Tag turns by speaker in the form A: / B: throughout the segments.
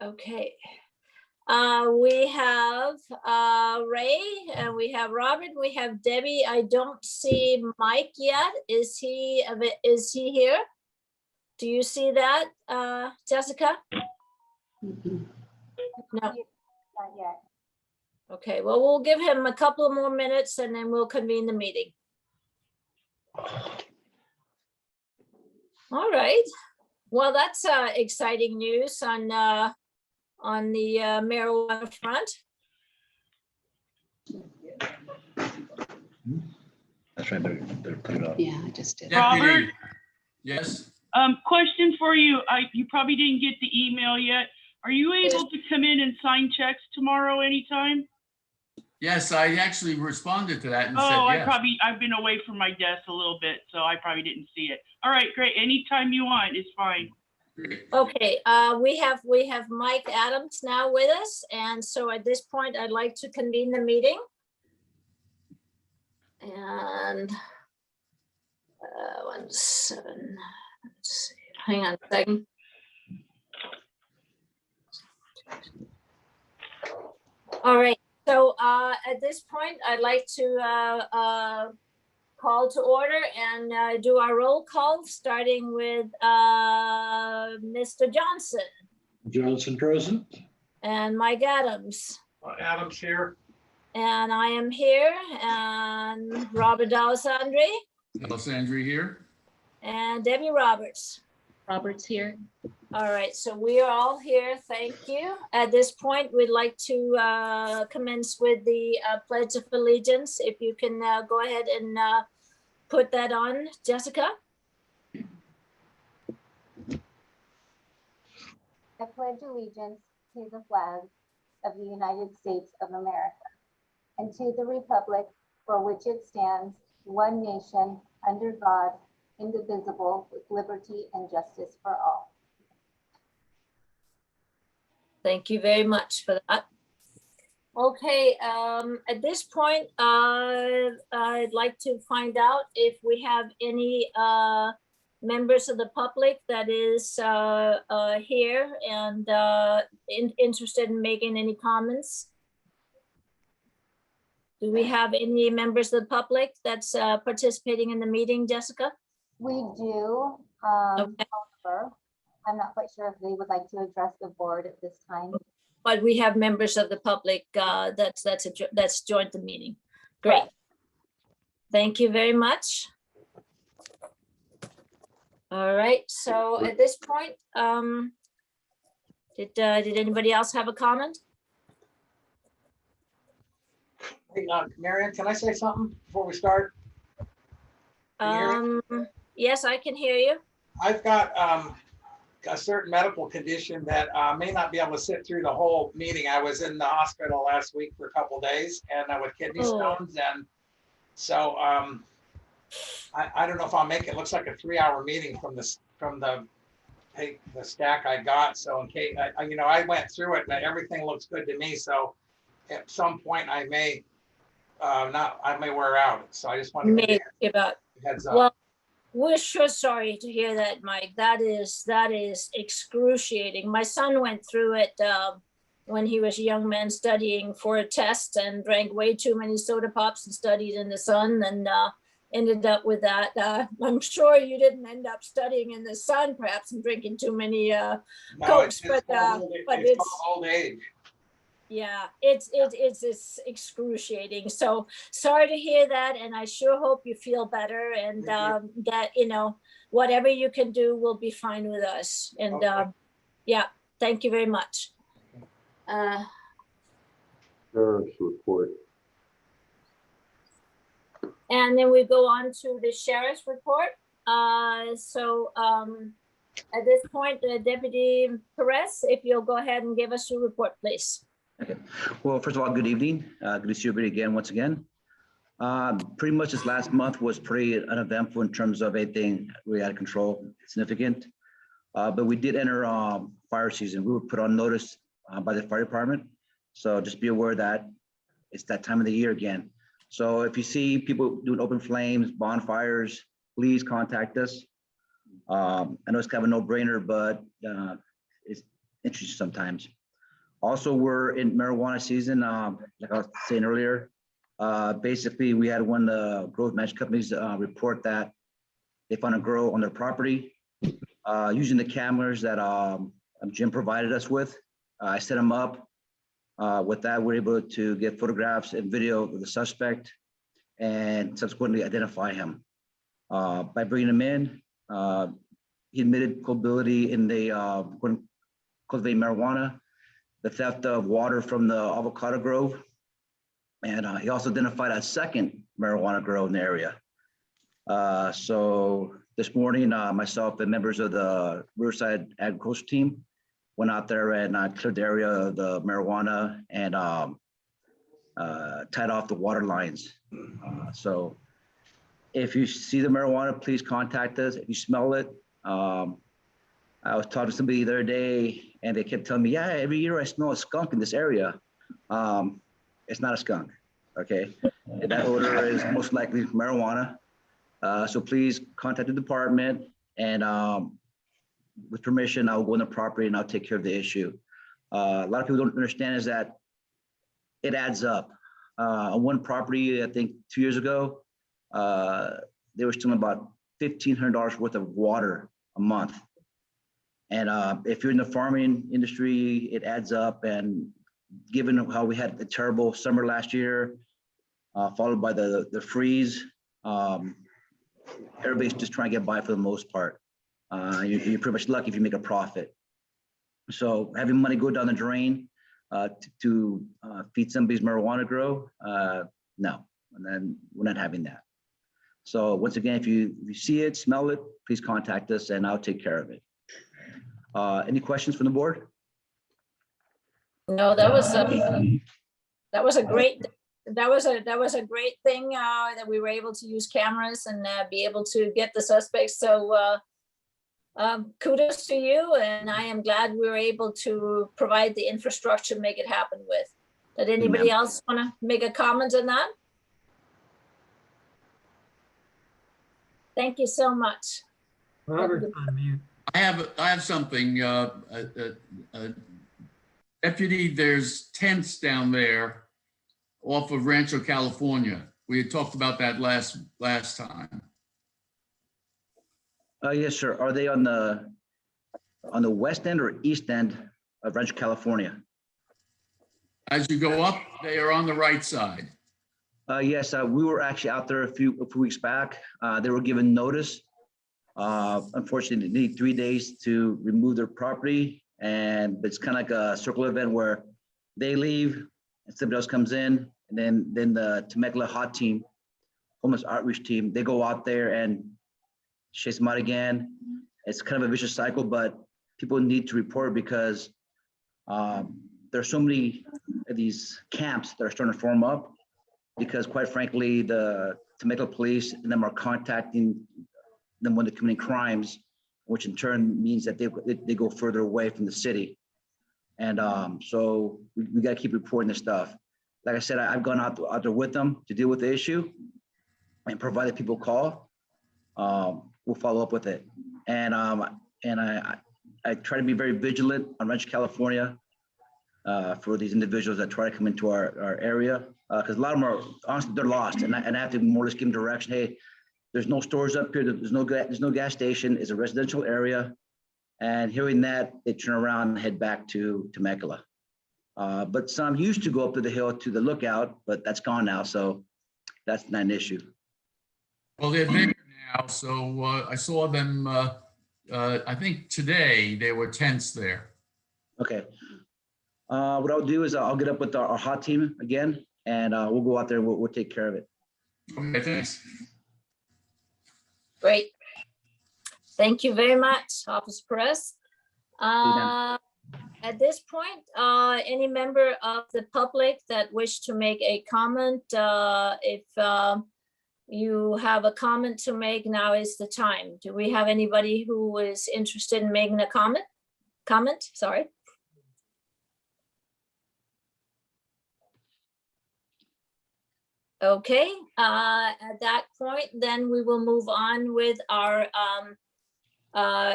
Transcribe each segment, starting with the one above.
A: Okay. We have Ray, and we have Robert, we have Debbie. I don't see Mike yet. Is he here? Do you see that, Jessica?
B: No.
C: Not yet.
A: Okay, well, we'll give him a couple more minutes and then we'll convene the meeting. All right. Well, that's exciting news on the marijuana front.
D: That's right, better put it up.
B: Yeah, I just did.
E: Robert?
F: Yes,
E: Question for you. You probably didn't get the email yet. Are you able to come in and sign checks tomorrow anytime?
F: yes, I actually responded to that and said
E: Oh,
F: yes.
E: I've been away from my desk a little bit, so I probably didn't see it. All right, great. Anytime you want, it's fine.
F: Great.
A: Okay, we have Mike Adams now with us, and so at this point, I'd like to convene the meeting. And 17, let's see, hang on a second. All right, so at this point, I'd like to call to order and do our roll call, starting with Mr. Johnson
G: Johnson present.
A: and Mike Adams.
G: Adams here.
A: And I am here, and Robert D'Alessandri
F: Alessandri here.
A: and Debbie Roberts.
B: Robert's here.
A: All right, so we are all here. Thank you. At this point, we'd like to commence with the Pledge of Allegiance. If you can go ahead and put that on, Jessica.
C: I pledge allegiance to the flag of the United States of America and to the republic for which it stands, one nation, under God, indivisible, with liberty and justice for all.
A: Thank you very much for that. Okay, at this point, I'd like to find out if we have any members of the public that is here and interested in making any comments. Do we have any members of the public that's participating in the meeting, Jessica?
C: We do,
A: Okay.
C: however, I'm not quite sure if they would like to address the board at this time.
A: But we have members of the public that's joined the meeting. Great. Thank you very much. All right, so at this point, did anybody else have a comment?
H: Hey, Marion, can I say something before we start? Can you hear me?
A: Yes, I can hear you.
H: I've got a certain medical condition that may not be able to sit through the whole meeting. I was in the hospital last week for a couple of days and with kidney
A: Oh.
H: stones. And so I don't know if I'll make it. Looks like a 3-hour meeting from the stack I got. So in case, I went through it, but everything looks good to me. So at some point I may I may wear out. So I just want to
A: May
H: give
A: give out.
H: you a heads up.
A: Well, we're sure sorry to hear that, Mike. That is excruciating. My son went through it when he was a young man studying for a test and drank way too many soda pops and studied in the sun and ended up with that. I'm sure you didn't end up studying in the sun, perhaps, and drinking too many
H: No,
A: Cokes,
H: it's called old age.
A: yeah, it's excruciating. So sorry to hear that, and I sure hope you feel better and
H: Thank
A: that whatever you can do will be fine with us. And
H: Okay.
A: yeah, thank you very much.
G: Sheriff's report.
A: And then we go on to the sheriff's report. At this point, Deputy Perez, if you'll go ahead and give us your report, please.
D: Okay. Well, first of all, good evening. Good to see everybody again, once again. Pretty much this last month was pretty uneventful in terms of anything really out of control, significant. But we did enter fire season. We were put on notice by the fire department. So just be aware that it's that time of the year again. So if you see people doing open flames, bonfires, please contact us. I know it's kind of a no-brainer, but interesting sometimes. Also, we're in marijuana season, like I was saying earlier. Basically, we had one of the growth management companies report that they found a grow on their property using the cameras that Jim provided us with. I set them up. With that, we're able to get photographs and video of the suspect and subsequently identify him. By bringing him in, he admitted culpability in the cultivating marijuana, the theft of water from the avocado grove, and he also identified a second marijuana grow in the area. So this morning, myself and members of the Riverside Agriculture team went out there and cleared the area of the marijuana and tied off the water lines. So if you see the marijuana, please contact us. If you smell it, I was talking to somebody the other day and they kept telling me, yeah, every year I smell a skunk in this area. It's not a skunk, okay? That odor is most likely marijuana. So please contact the department and with permission, I'll go on the property and I'll take care of the issue. A lot of people don't understand is that it adds up. On one property, I think 2 years ago, they were stealing about $1,500 worth of water a month. And if you're in the farming industry, it adds up. And given how we had the terrible summer last year, followed by the freeze, everybody's just trying to get by for the most part. You're pretty much lucky if you make a profit. So having money go down the drain to feed somebody's marijuana grow, no, and then we're not having that. So once again, if you see it, smell it, please contact us and I'll take care of it. Any questions from the board?
A: No, that was a great, that was a great thing that we were able to use cameras and be able to get the suspects. So kudos to you, and I am glad we were able to provide the infrastructure to make it happen with. Did anybody else want to make a comment on that? Thank you so much.
I: Robert's on mute.
F: I have something, Deputy, there's tents down there off of Rancho, California. We had talked about that last time.
D: Yes, sir. Are they on the west end or east end of Rancho, California?
F: As you go up, they are on the right side.
D: Yes, we were actually out there a few weeks back. They were given notice. Unfortunately, they need 3 days to remove their property, and it's kind of like a circle event where they leave and somebody else comes in, and then the Temecula HOT team, homeless outreach team, they go out there and chase them out again. It's kind of a vicious cycle, but people need to report because there's so many of these camps that are starting to form up because quite frankly, the Temecula police and them are contacting them when they're committing crimes, which in turn means that they go further away from the city. And so we got to keep reporting this stuff. Like I said, I've gone out there with them to deal with the issue and provided people call. We'll follow up with it. And I try to be very vigilant on Rancho, California for these individuals that try to come into our area. Because a lot of them are, honestly, they're lost. And I have to more or less give them direction. Hey, there's no stores up here. There's no gas station. It's a residential area. And hearing that, they turn around and head back to Temecula. But some used to go up to the hill to the lookout, but that's gone now. So that's not an issue.
F: Well, they're there now, so I saw them, I think today, there were tents there.
D: Okay. What I'll do is I'll get up with our HOT team again, and we'll go out there and we'll take care of it.
F: Okay, thanks.
A: Great. Thank you very much, Officer Perez. At this point, any member of the public that wish to make a comment, if you have a comment to make, now is the time. Do we have anybody who is interested in making a comment? Sorry. Okay, at that point, then we will move on with our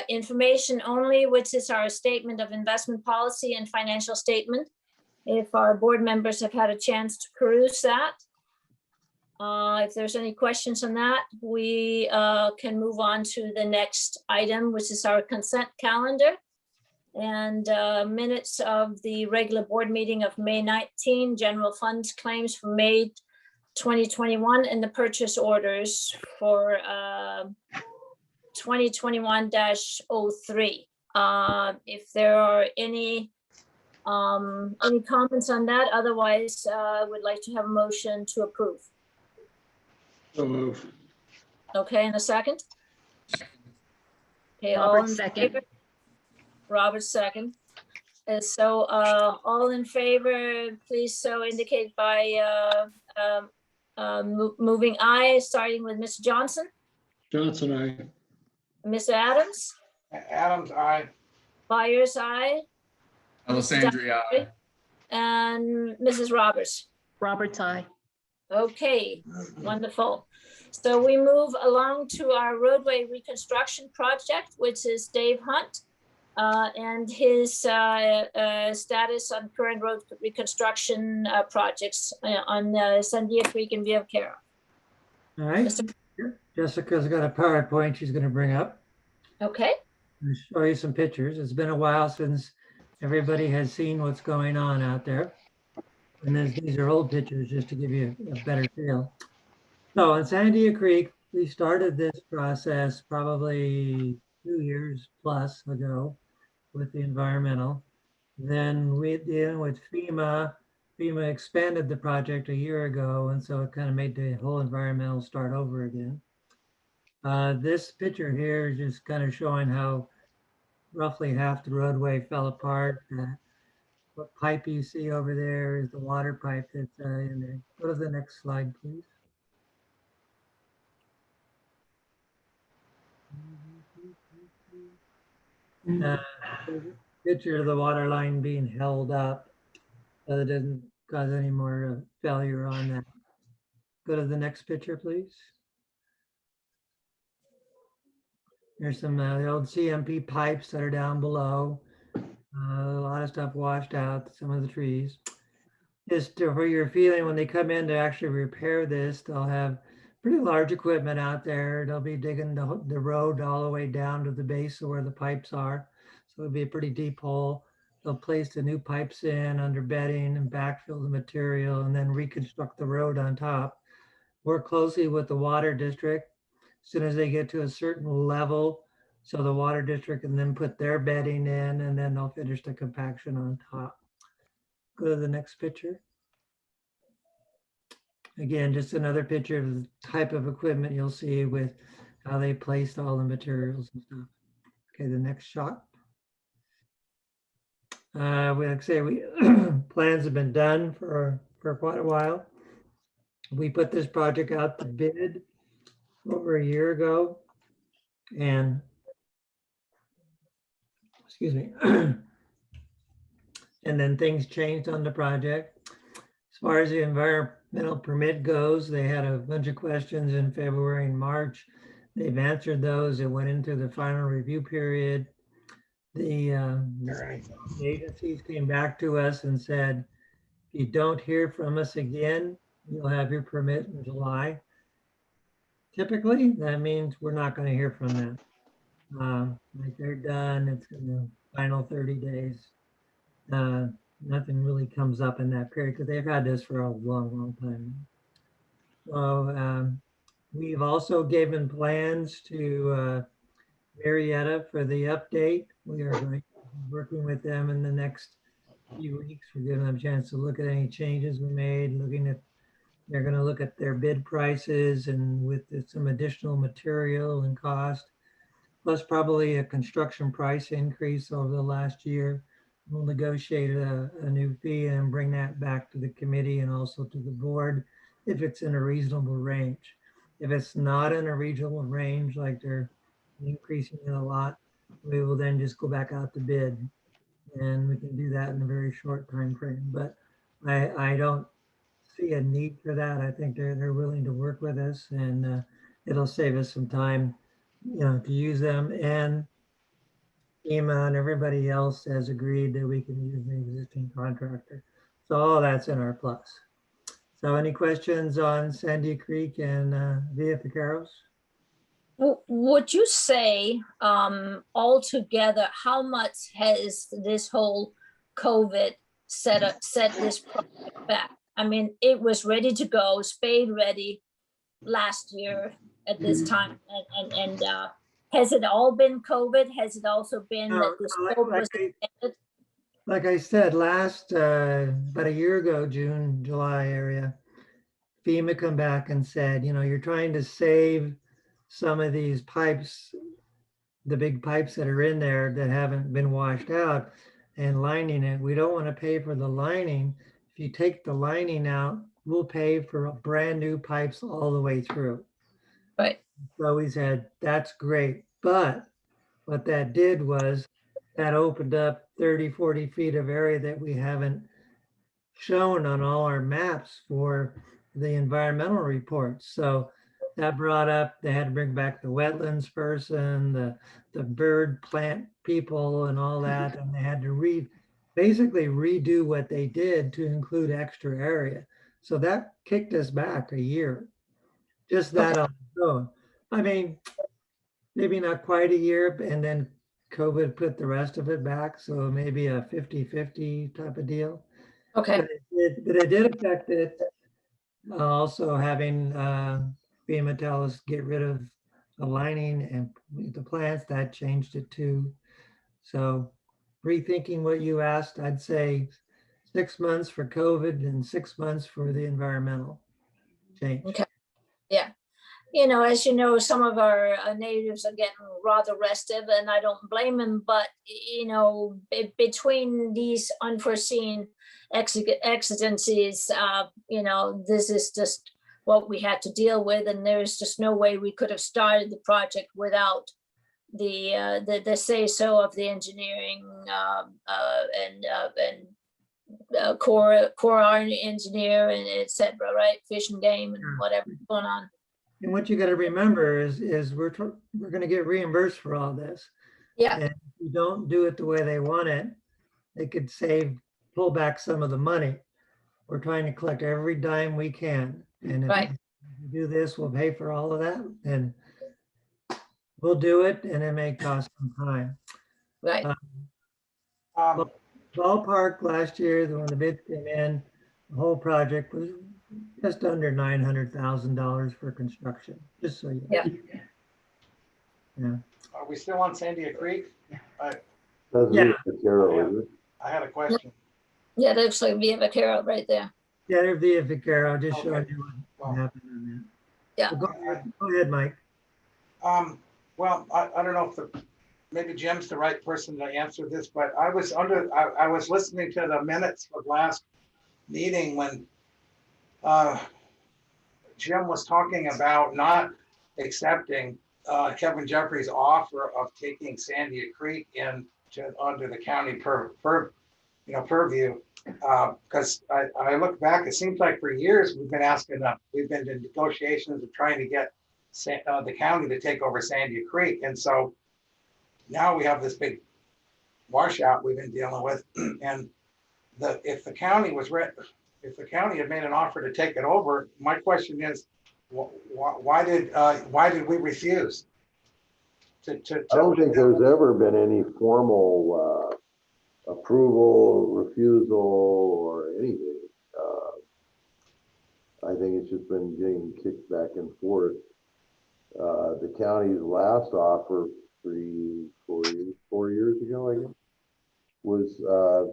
A: Information only, which is our statement of investment policy and financial statement. If our board members have had a chance to peruse that. If there's any questions on that, we can move on to the next item, which is our consent calendar. And minutes of the regular board meeting of May 19, general funds claims for May 2021, and the purchase orders for 2021-03. If there are any comments on that, otherwise I would like to have a motion to approve.
G: So move.
A: Okay, in a second. Okay, all
B: Robert
A: in
B: second.
A: favor? Robert second. And so all in favor, please so indicate by moving aye, starting with Ms. Johnson,
G: Johnson, aye.
A: Ms. Adams,
H: Adams, aye.
A: Byers, aye,
F: Alessandria, aye.
A: and Mrs. Roberts.
B: Robert's eye.
A: Okay, wonderful. So we move along to our roadway reconstruction project, which is Dave Hunt and his status on current road reconstruction projects on Sandia Creek and Via Cara.
I: All right,
A: Mr.
I: Jessica's got a PowerPoint she's gonna bring up.
A: Okay,
I: I'll show you some pictures. It's been a while since everybody has seen what's going on out there. And these are old pictures just to give you a better feel. So on Sandia Creek, we started this process probably 2 years plus ago with the environmental. Then we dealing with FEMA. FEMA expanded the project a year ago, and so it kind of made the whole environmental start over again. This picture here is just kind of showing how roughly half the roadway fell apart. What pipe you see over there is the water pipe that's in there. Go to the next slide, please. Picture of the water line being held up so that it doesn't cause any more failure on that. Go to the next picture, please. There's some the old CMP pipes that are down below. A lot of stuff washed out, some of the trees. Just for your feeling, when they come in to actually repair this, they'll have pretty large equipment out there. They'll be digging the road all the way down to the base of where the pipes are. So it'll be a pretty deep hole. They'll place the new pipes in under bedding and backfill the material and then reconstruct the road on top. Work closely with the water district. As soon as they get to a certain level, so the water district can then put their bedding in and then they'll finish the compaction on top. Go to the next picture. Again, just another picture of the type of equipment you'll see with how they placed all the materials and stuff. Okay, the next shot. Like I say, plans have been done for quite a while. We put this project out to bid over a year ago, and excuse me, and then things changed on the project. As far as the environmental permit goes, they had a bunch of questions in February and March. They've answered those. It went into the final review period. The agencies came back to us and said, if you don't hear from us again, you'll have your permit in July. Typically, that means we're not going to hear from them. Like they're done, it's in the final 30 days. Nothing really comes up in that period because they've had this for a long time. So we've also given plans to Marietta for the update. We are going to be working with them in the next few weeks. We're giving them a chance to look at any changes we made, they're going to look at their bid prices and with some additional material and cost, plus probably a construction price increase over the last year. We'll negotiate a new fee and bring that back to the committee and also to the board if it's in a reasonable range. If it's not in a reasonable range, like they're increasing it a lot, we will then just go back out to bid, and we can do that in a very short time frame. But I don't see a need for that. I think they're willing to work with us, and it'll save us some time to use them, and FEMA and everybody else has agreed that we can use the existing contractor. So all that's in our plus. So any questions on Sandy Creek and Via Picaros?
A: Would you say altogether, how much has this whole COVID set this project back? I mean, it was ready to go, spade ready last year at this time. And has it all been COVID? Has it also been that the scope was extended?
I: Like I said, last, about a year ago, June, July area, FEMA come back and said, you're trying to save some of these pipes, the big pipes that are in there that haven't been washed out, and lining it. We don't want to pay for the lining. If you take the lining out, we'll pay for brand new pipes all the way through.
A: Right.
I: So we said, that's great. But what that did was that opened up 30, 40 feet of area that we haven't shown on all our maps for the environmental reports. So that brought up, they had to bring back the wetlands person, the bird plant people and all that. And they had to basically redo what they did to include extra area. So that kicked us back a year. Just that on its own. I mean, maybe not quite a year, and then COVID put the rest of it back. So maybe a 50-50 type of deal.
A: Okay.
I: But it did affect it. Also having FEMA tell us get rid of the lining and the plants, that changed it too. So rethinking what you asked, I'd say 6 months for COVID and 6 months for the environmental change.
A: Okay. Yeah. As you know, some of our natives are getting rather restive, and I don't blame them, but, between these unforeseen exigencies, this is just what we had to deal with, and there's just no way we could have started the project without the say-so of the engineering and core engineer and et cetera, right? Fish and game and whatever's going on.
I: And what you got to remember is we're going to get reimbursed for all this.
A: Yeah.
I: And if you don't do it the way they want it, they could pull back some of the money. We're trying to collect every dime we can. And if
A: Right.
I: we do this, we'll pay for all of that. And we'll do it, and it may cost some time.
A: Right.
I: Ballpark last year, when the bid came in, the whole project was just under $900,000 for construction, just so you know. Yeah.
H: Are we still on Sandia Creek?
I: Yeah.
H: I had a question.
A: Yeah, that looks like Via Vaquero right there.
I: Yeah, there'd be a Vicaro. I'll just show
H: Okay.
I: you what
H: Well,
I: happened on that.
A: Yeah.
I: Well, go ahead, Mike.
H: Well, I don't know if maybe Jim's the right person to answer this, but I was listening to the minutes of last meeting when Jim was talking about not accepting Kevin Jeffrey's offer of taking Sandia Creek under the county purview. Because I look back, it seems like for years we've been in negotiations of trying to get the county to take over Sandia Creek, and so now we have this big washout we've been dealing with, and if the county had made an offer to take it over, my question is, why did we refuse?
J: I don't think there's ever been any formal approval, refusal, or anything. I think it's just been getting kicked back and forth. The county's last offer 4 years ago, I guess, was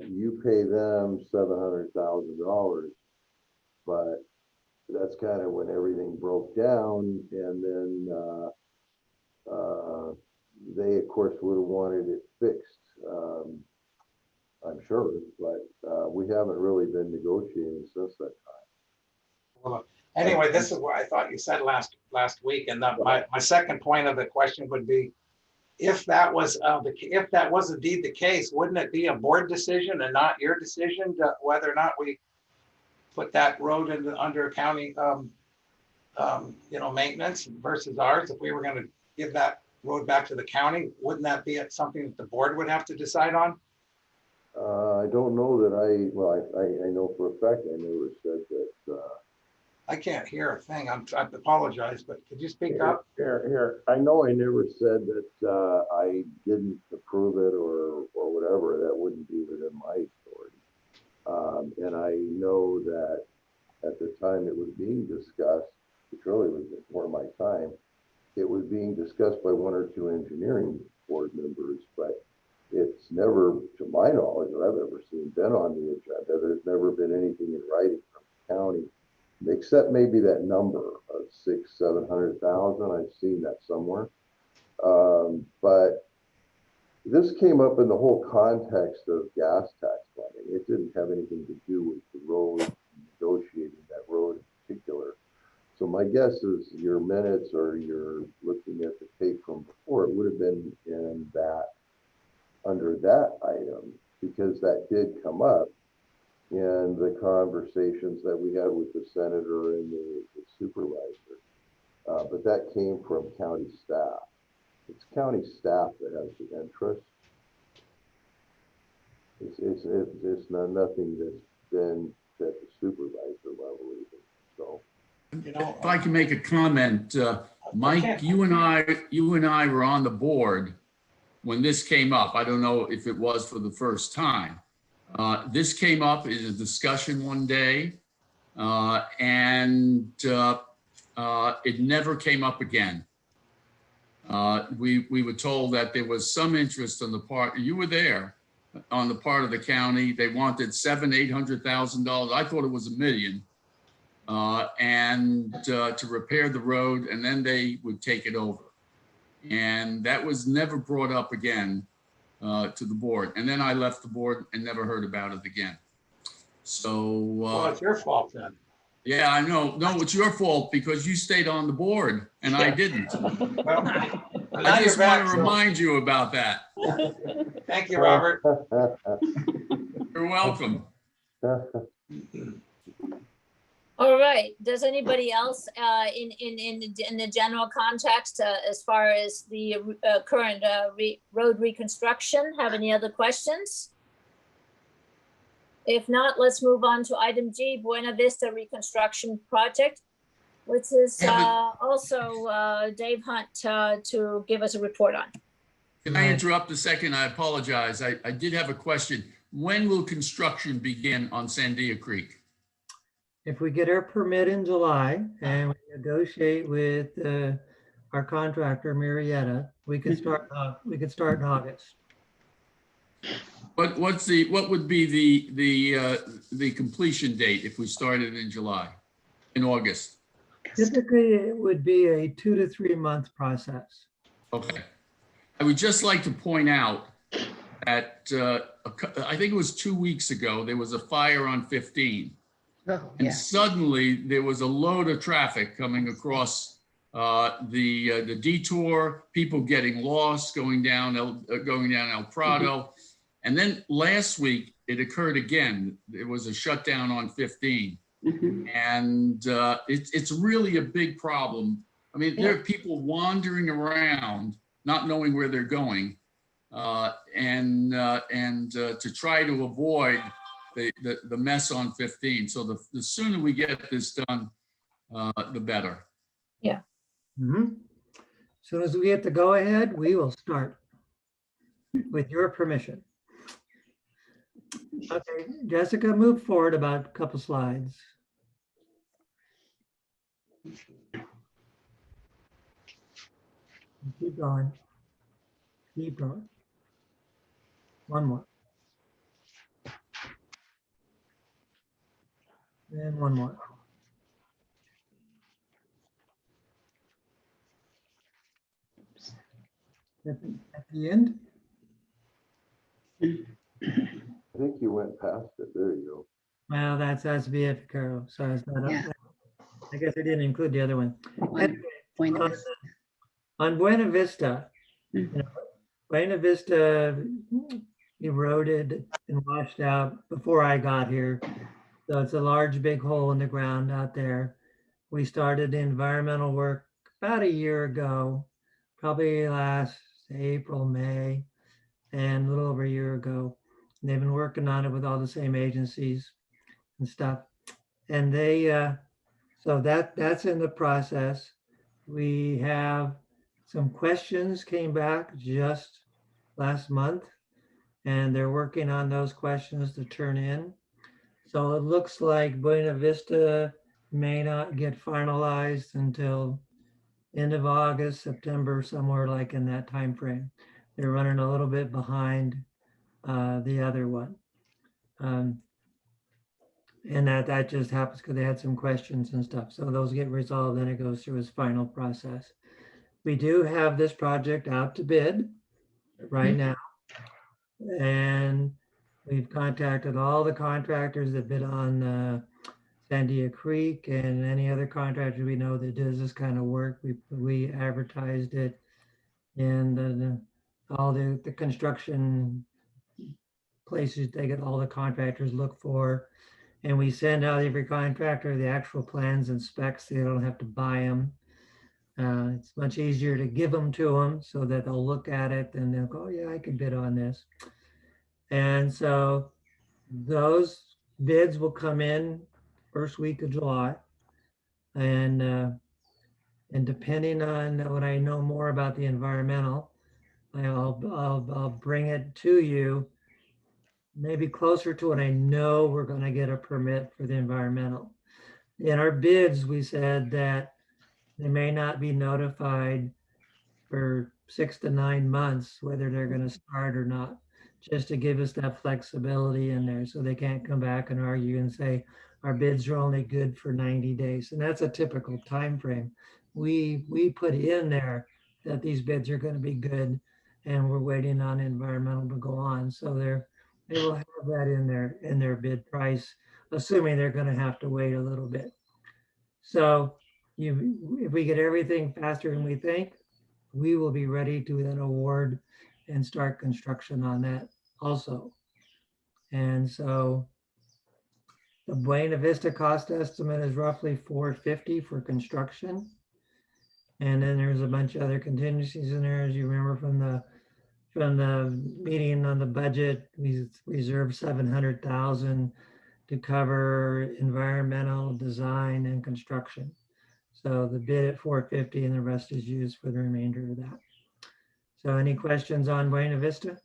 J: you pay them $700,000, but that's kind of when everything broke down, and then they of course would have wanted it fixed, I'm sure, but we haven't really been negotiating since that time.
H: Well, anyway, this is what I thought you said last week, and my second point of the question would be, if that was indeed the case, wouldn't it be a board decision and not your decision whether or not we put that road under county maintenance versus ours? If we were going to give that road back to the county? Wouldn't that be something that the board would have to decide on?
J: I don't know that I know for a fact, I never said that,
H: I can't hear a thing. I apologize, but could you speak up?
J: Here, I know I never said that, I didn't approve it or whatever. That wouldn't be within my authority. And I know that at the time it was being discussed, which really was before my time, it was being discussed by one or two engineering board members, but it's never, to my knowledge, that I've ever seen, been on the agenda. There's never been anything in writing from the county, except maybe that number of 600,000-700,000. I've seen that somewhere. But this came up in the whole context of gas tax funding. It didn't have anything to do with the road, negotiating that road in particular. So my guess is your minutes, or you're looking at the tape from before, it would have been in that, under that item, because that did come up in the conversations that we had with the senator and the supervisor. But that came from county staff. It's county staff that has the interest. It's not nothing that's been at the supervisor level even, so.
F: If I can make a comment, Mike, you and I were on the board when this came up. I don't know if it was for the first time. This came up in a discussion one day, and it never came up again. We were told that there was some interest on the part, you were there, on the part of the county. They wanted $700,000-800,000. I thought it was $1 million. And to repair the road, and then they would take it over. And that was never brought up again to the board. And then I left the board and never heard about it again. So.
H: Well, it's your fault then.
F: Yeah, I know. No, it's your fault because you stayed on the board and I didn't.
H: Well, now
F: I just
H: you're
F: want
H: back,
F: to
H: so
F: remind you about that.
H: thank you, Robert.
F: You're welcome.
A: All right, does anybody else in the general context as far as the current road reconstruction have any other questions? If not, let's move on to item G, Buena Vista Reconstruction Project, which is also Dave Hunt to give us a report on.
F: Can I interrupt a second? I apologize. I did have a question. When will construction begin on Sandia Creek?
I: If we get our permit in July and we negotiate with our contractor, Marietta, we could start in August.
F: What would be the completion date if we started in July, in August?
I: Typically, it would be a 2 to 3 month process.
F: Okay. I would just like to point out that I think it was 2 weeks ago, there was a fire on 15. And suddenly there was a load of traffic coming across the detour, people getting lost, going down El Prado. And then last week it occurred again. There was a shutdown on 15. Mm-hmm. And it's really a big problem. I mean, there are people wandering around, not knowing where they're going, and to try to avoid the mess on 15. So the sooner we get this done, the better.
A: Yeah.
I: Mm-hmm. As soon as we get the go ahead, we will start with your permission. Okay, Jessica, move forward about a couple slides. Keep going. Keep going. One more. And one more. At the end?
J: I think you went past it. There you go.
I: Well, that's VF Carol. So it's not.
B: Yeah.
I: I guess I didn't include the other one.
B: Buena Vista.
I: On Buena Vista,
B: Mhm.
I: Buena Vista eroded and washed out before I got here. So it's a large, big hole in the ground out there. We started environmental work about a year ago, probably last April, May, and a little over a year ago. And they've been working on it with all the same agencies and stuff. And they, so that's in the process. We have some questions came back just last month, and they're working on those questions to turn in. So it looks like Buena Vista may not get finalized until end of August, September, somewhere like in that time frame. They're running a little bit behind the other one. And that just happens because they had some questions and stuff. So those get resolved, then it goes through its final process. We do have this project out to bid right now. And we've contacted all the contractors that bid on Sandia Creek and any other contractor we know that does this kind of work. We advertised it in all the construction places they get all the contractors look for. And we send out every contractor the actual plans and specs. So they don't have to buy them. It's much easier to give them to them so that they'll look at it and they'll go, oh, yeah, I can bid on this. And so those bids will come in first week of July. And depending on what I know more about the environmental, I'll bring it to you maybe closer to when I know we're going to get a permit for the environmental. In our bids, we said that they may not be notified for 6 to 9 months, whether they're going to start or not, just to give us that flexibility in there so they can't come back and argue and say our bids are only good for 90 days. And that's a typical time frame. We put in there that these bids are going to be good and we're waiting on environmental to go on. So they will have that in their bid price, assuming they're going to have to wait a little bit. So if we get everything faster than we think, we will be ready to then award and start construction on that also. And so the Buena Vista cost estimate is roughly $450 for construction. And then there's a bunch of other contingencies in there, as you remember from the meeting on the budget. We reserved $700,000 to cover environmental, design, and construction. So the bid at $450 and the rest is used for the remainder of that. So any questions on Buena Vista?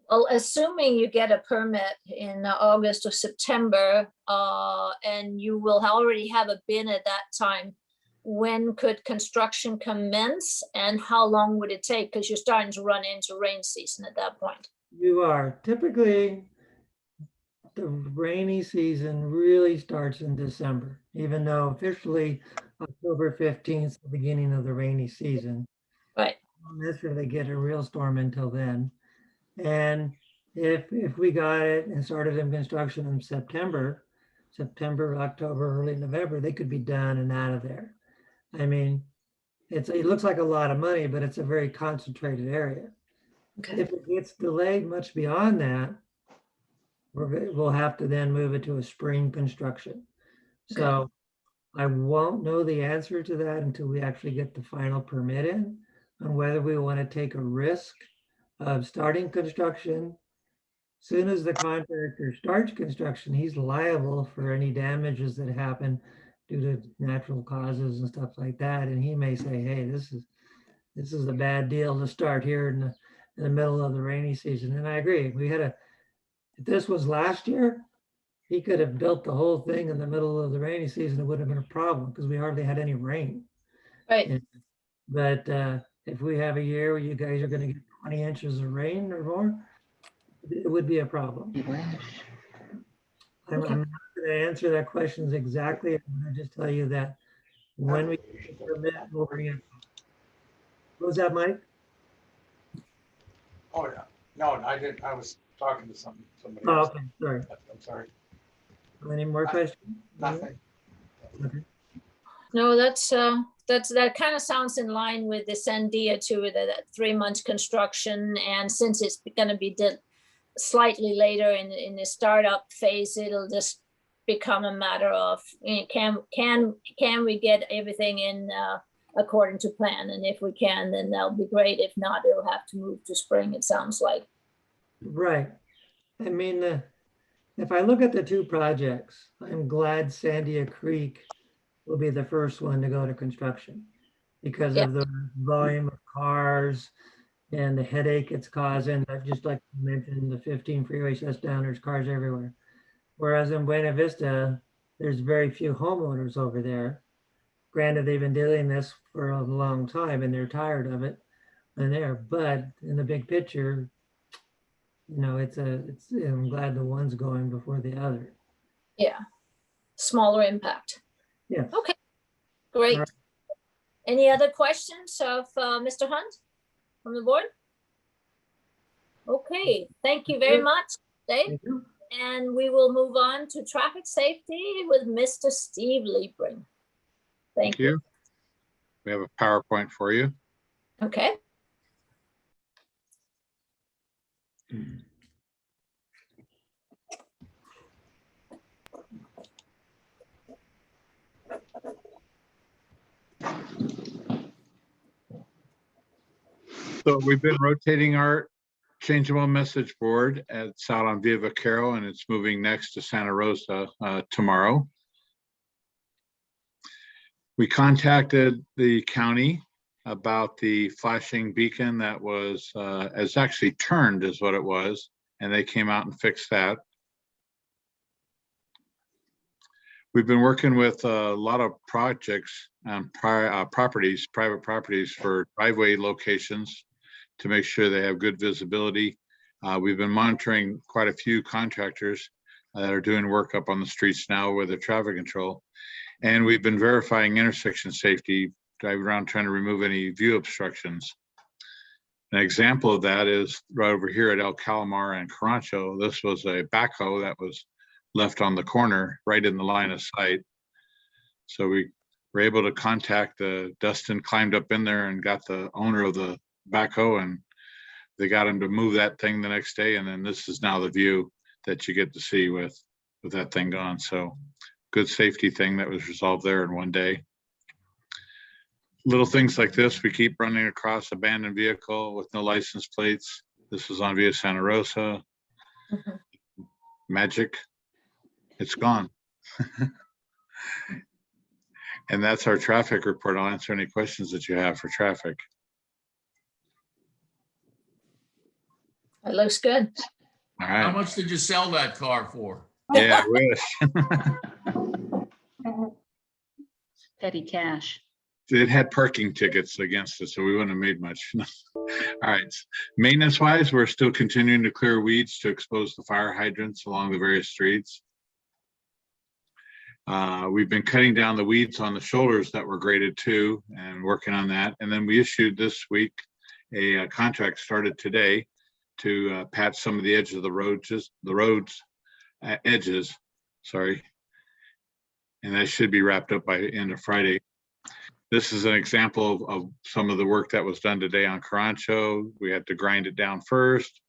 A: Well, assuming you get a permit in August or September, and you will already have a bin at that time, when could construction commence and how long would it take? Because you're starting to run into rain season at that point.
I: You are. Typically, the rainy season really starts in December, even though officially October 15th is the beginning of the rainy season.
A: Right.
I: Don't necessarily get a real storm until then. And if we got it and started in construction in September, October, early November, they could be done and out of there. I mean, it looks like a lot of money, but it's a very concentrated area.
A: Okay.
I: If it gets delayed much beyond that, we'll have to then move it to a spring construction.
A: Okay.
I: So I won't know the answer to that until we actually get the final permit in on whether we want to take a risk of starting construction. Soon as the contractor starts construction, he's liable for any damages that happen due to natural causes and stuff like that. And he may say, hey, this is a bad deal to start here in the middle of the rainy season. And I agree. If this was last year, he could have built the whole thing in the middle of the rainy season. It wouldn't have been a problem because we hardly had any rain.
A: Right.
I: But if we have a year where you guys are going to get 20 inches of rain or more, it would be a problem. I'm not going to answer that question exactly. I'm going to just tell you that when we get the permit, we'll bring it. What was that, Mike?
H: Oh, yeah. No, I didn't. I was talking to somebody
I: Oh,
H: else.
I: okay, sorry.
H: I'm sorry.
I: Any more questions?
H: Nothing.
I: Okay.
A: No, that kind of sounds in line with the Sandia too, that 3 months construction. And since it's going to be slightly later in the startup phase, it'll just become a matter of, can we get everything in according to plan. And if we can, then that'll be great. If not, it'll have to move to spring, it sounds like.
I: Right. I mean, if I look at the two projects, I'm glad Sandia Creek will be the first one to go to construction because of the volume of cars and the headache it's causing. Just like you mentioned, the 15 freeway shuts down, there's cars everywhere. Whereas in Buena Vista, there's very few homeowners over there. Granted, they've been doing this for a long time and they're tired of it and there, but in the big picture, you know, I'm glad the one's going before the other.
A: Yeah, smaller impact.
I: Yeah.
A: Okay, great.
I: Right.
A: Any other questions of Mr. Hunt from the board? Okay, thank you very much, Dave.
I: Thank you.
A: And we will move on to traffic safety with Mr. Steve Liebring. Thank you.
K: We have a PowerPoint for you.
A: Okay.
K: So we've been rotating our changeable message board. It's out on Via Vaquero and it's moving next to Santa Rosa tomorrow. We contacted the county about the flashing beacon that was, it's actually turned is what it was, and they came out and fixed that. We've been working with a lot of projects on private properties for driveway locations to make sure they have good visibility. We've been monitoring quite a few contractors that are doing work up on the streets now with the traffic control. And we've been verifying intersection safety, driving around trying to remove any view obstructions. An example of that is right over here at El Calamar and Carancho. This was a backhoe that was left on the corner right in the line of sight. So we were able to contact Dustin, climbed up in there and got the owner of the backhoe, and they got him to move that thing the next day. And then this is now the view that you get to see with that thing gone. So good safety thing that was resolved there in one day. Little things like this, we keep running across abandoned vehicle with no license plates. This was on Via Santa Rosa. Magic, it's gone. And that's our traffic report. I'll answer any questions that you have for traffic.
A: It looks good.
K: All
F: How
K: right.
F: much did you sell that car for?
K: Yeah, I wish.
B: Petty cash.
K: It had parking tickets against it, so we wouldn't have made much. All right. Maintenance wise, we're still continuing to clear weeds to expose the fire hydrants along the various streets. We've been cutting down the weeds on the shoulders that were graded too and working on that. And then we issued this week a contract started today to patch some of the edges of the roads edges, sorry. And that should be wrapped up by the end of Friday. This is an example of some of the work that was done today on Carancho. We had to grind it down first.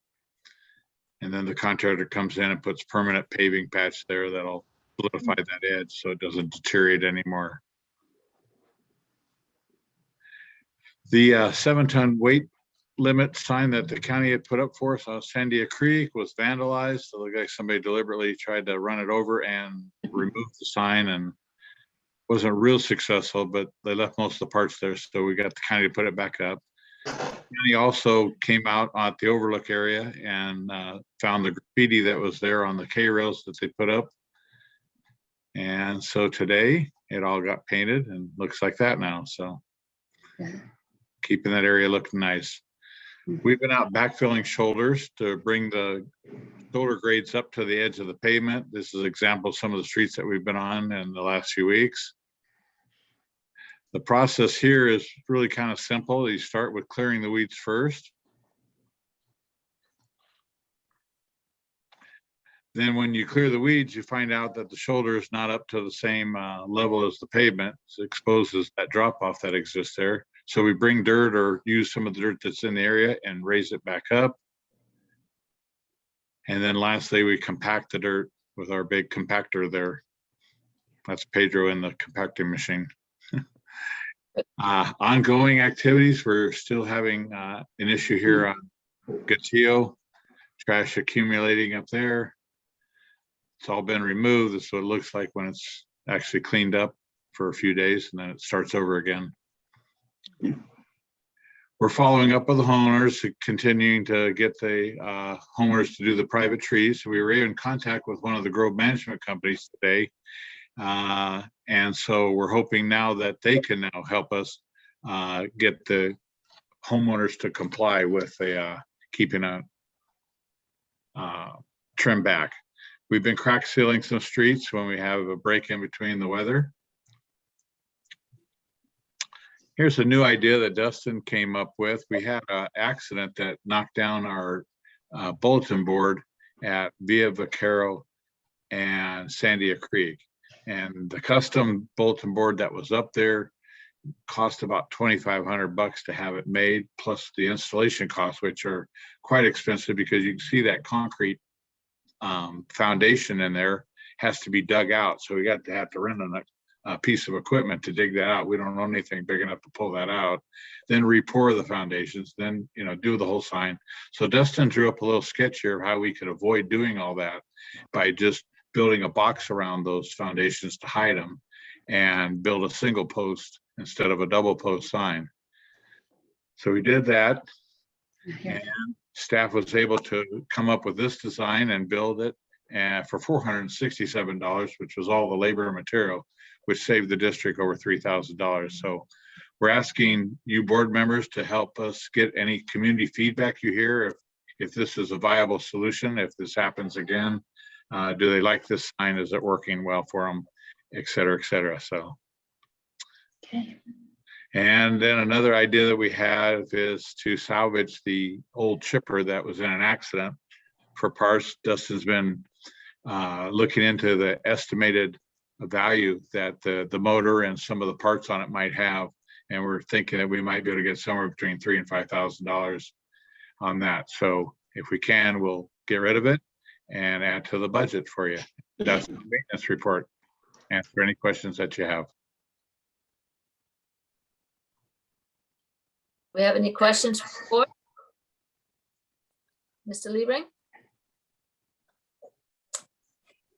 K: And then the contractor comes in and puts permanent paving patch there that'll solidify that edge so it doesn't deteriorate anymore. The 7-ton weight limit sign that the county had put up for us on Sandia Creek was vandalized. So it looked like somebody deliberately tried to run it over and remove the sign, and wasn't real successful, but they left most of the parts there. So we got the county to put it back up. The county also came out at the overlook area and found the graffiti that was there on the K rails that they put up. And so today it all got painted and looks like that now. So keeping that area looking nice. We've been out backfilling shoulders to bring the shoulder grades up to the edge of the pavement. This is an example of some of the streets that we've been on in the last few weeks. The process here is really kind of simple. You start with clearing the weeds first. Then when you clear the weeds, you find out that the shoulder is not up to the same level as the pavement. So it exposes that drop off that exists there. So we bring dirt or use some of the dirt that's in the area and raise it back up. And then lastly, we compact the dirt with our big compactor there. That's Pedro in the compacting machine. Ongoing activities, we're still having an issue here on Gatillo, trash accumulating up there. It's all been removed. That's what it looks like when it's actually cleaned up for a few days, and then it starts over again. We're following up with the homeowners, continuing to get the homeowners to do the private trees. We were in contact with one of the grove management companies today. And so we're hoping now that they can now help us get the homeowners to comply with the keeping a trim back. We've been crack sealing some streets when we have a break in between the weather. Here's a new idea that Dustin came up with. We had an accident that knocked down our bulletin board at Via Vaquero and Sandia Creek. And the custom bulletin board that was up there cost about $2,500 to have it made, plus the installation costs, which are quite expensive because you can see that concrete foundation in there has to be dug out. So we got to have to rent a piece of equipment to dig that out. We don't own anything big enough to pull that out. Then re-pour the foundations, then do the whole sign. So Dustin drew up a little sketch here of how we could avoid doing all that by just building a box around those foundations to hide them and build a single post instead of a double post sign. So we did that, and staff was able to come up with this design and build it for $467, which was all the labor and material, which saved the district over $3,000. So we're asking you board members to help us get any community feedback you hear if this is a viable solution, if this happens again. Do they like this sign? Is it working well for them, et cetera, et cetera. So.
B: Okay.
K: And then another idea that we have is to salvage the old chipper that was in an accident for parts. Dustin's been looking into the estimated value that the motor and some of the parts on it might have. And we're thinking that we might be able to get somewhere between $3,000 and $5,000 on that. So if we can, we'll get rid of it and add to the budget for you. That's the maintenance report. Answer any questions that you have.
A: We have any questions for Mr. Liebring?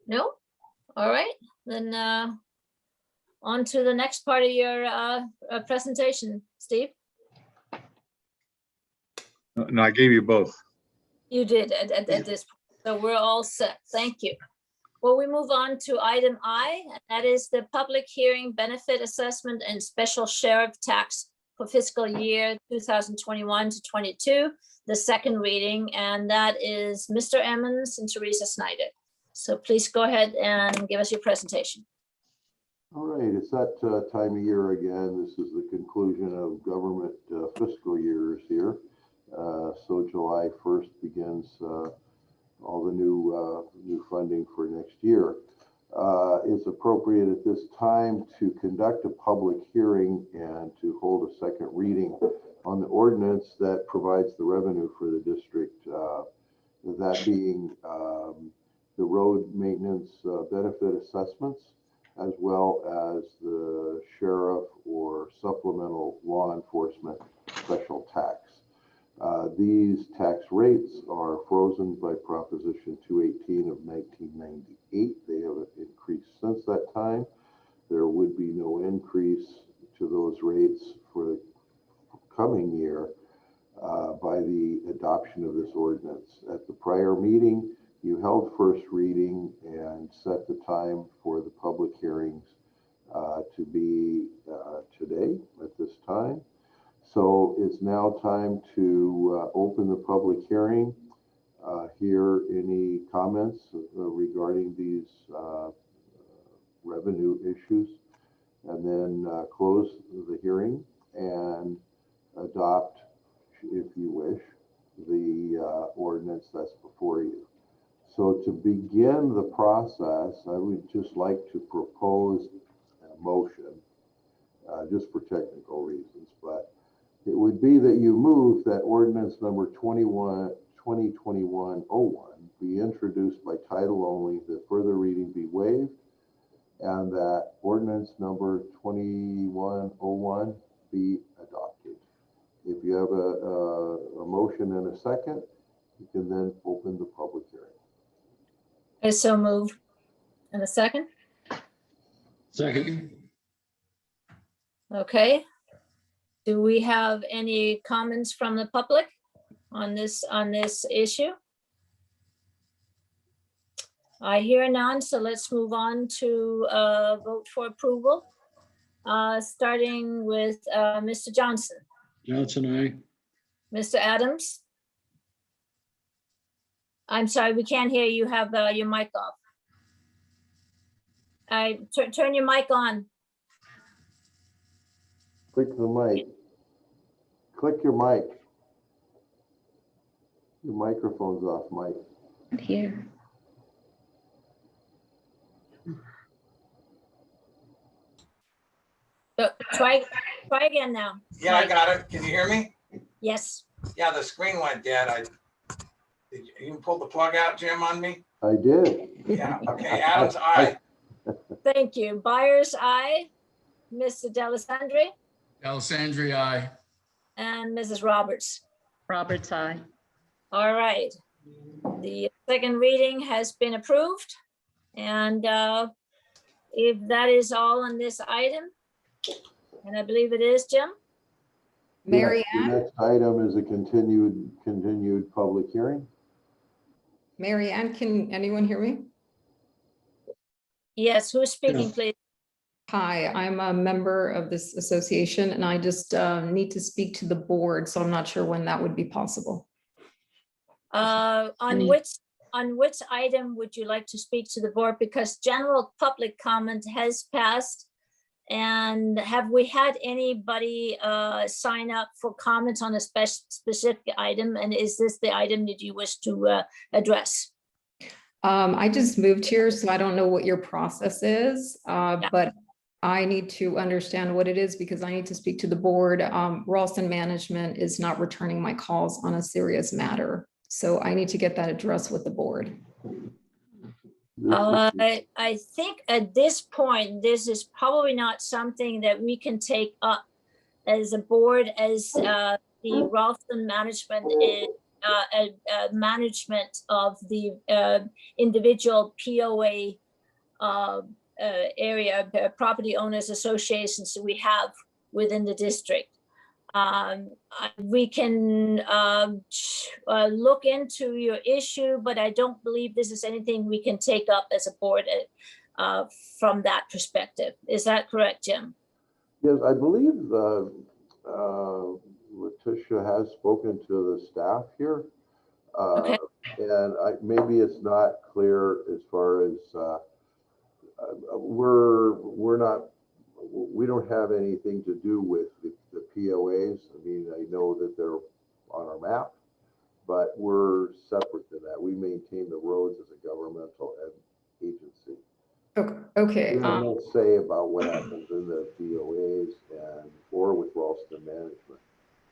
A: No? All right, then on to the next part of your presentation, Steve.
K: No, I gave you both.
A: You did at this point, so we're all set. Thank you. Well, we move on to item I, and that is the public hearing benefit assessment and special sheriff tax for fiscal year 2021 to 22, the second reading, and that is Mr. Emmons and Teresa Snyder. So please go ahead and give us your presentation.
J: All right, it's that time of year again. This is the conclusion of government fiscal years here. So July 1st begins all the new funding for next year. It's appropriate at this time to conduct a public hearing and to hold a second reading on the ordinance that provides the revenue for the district, that being the road maintenance benefit assessments, as well as the sheriff or supplemental law enforcement special tax. These tax rates are frozen by Proposition 218 of 1998. They have increased since that time. There would be no increase to those rates for the coming year by the adoption of this ordinance. At the prior meeting, you held first reading and set the time for the public hearings to be today at this time. So it's now time to open the public hearing, hear any comments regarding these revenue issues, and then close the hearing and adopt, if you wish, the ordinance that's before you. So to begin the process, I would just like to propose a motion, just for technical reasons, but it would be that you move that ordinance number 2021-01 be introduced by title only, that further reading be waived, and that ordinance number 2101 motion and a second, you can then open the public hearing.
A: I so moved. And a second?
G: Second.
A: Okay. Do we have any comments from the public on this issue? I hear none, so let's move on to vote for approval. Starting with Mr. Johnson,
G: Johnson, aye.
A: Mr. Adams. I'm sorry, we can't hear you. Have your mic off. Turn your mic on.
J: Click the mic. Click your mic. Your microphone's off, Mike.
B: Not here.
A: Try again now.
H: Yeah, I got it. Can you hear me?
A: Yes.
H: Yeah, the screen went dead. Did you pull the plug out, Jim, on me?
J: I did.
H: Yeah, okay, Adams, aye.
A: Thank you. Byers, aye. Mr. Delisandri
F: Alessandri, aye.
A: and Mrs. Roberts.
B: Roberts, aye.
A: All right. The second reading has been approved. And if that is all on this item, and I believe it is, Jim?
J: Mary Ann? The next item is a continued public hearing.
L: Mary Ann, can anyone hear me?
A: Yes, who's speaking, please?
L: Hi, I'm a member of this association and I just need to speak to the board, so I'm not sure when that would be possible.
A: On which item would you like to speak to the board? Because general public comment has passed. And have we had anybody sign up for comments on a specific item? And is this the item that you wish to address?
L: I just moved here, so I don't know what your process is, but I need to understand what it is because I need to speak to the board. Ralston Management is not returning my calls on a serious matter. So I need to get that addressed with the board.
A: I think at this point, this is probably not something that we can take up as a board, as the Ralston Management is management of the individual POA area, property owners associations we have within the district. We can look into your issue, but I don't believe this is anything we can take up as a board from that perspective. Is that correct, Jim?
J: Yes, I believe Letitia has spoken to the staff here.
A: Okay.
J: And maybe it's not clear as far as we don't have anything to do with the POAs. I mean, I know that they're on our map, but we're separate than that. We maintain the roads as a governmental agency.
L: Okay.
J: We have no say about what happens in the POAs or with Ralston Management.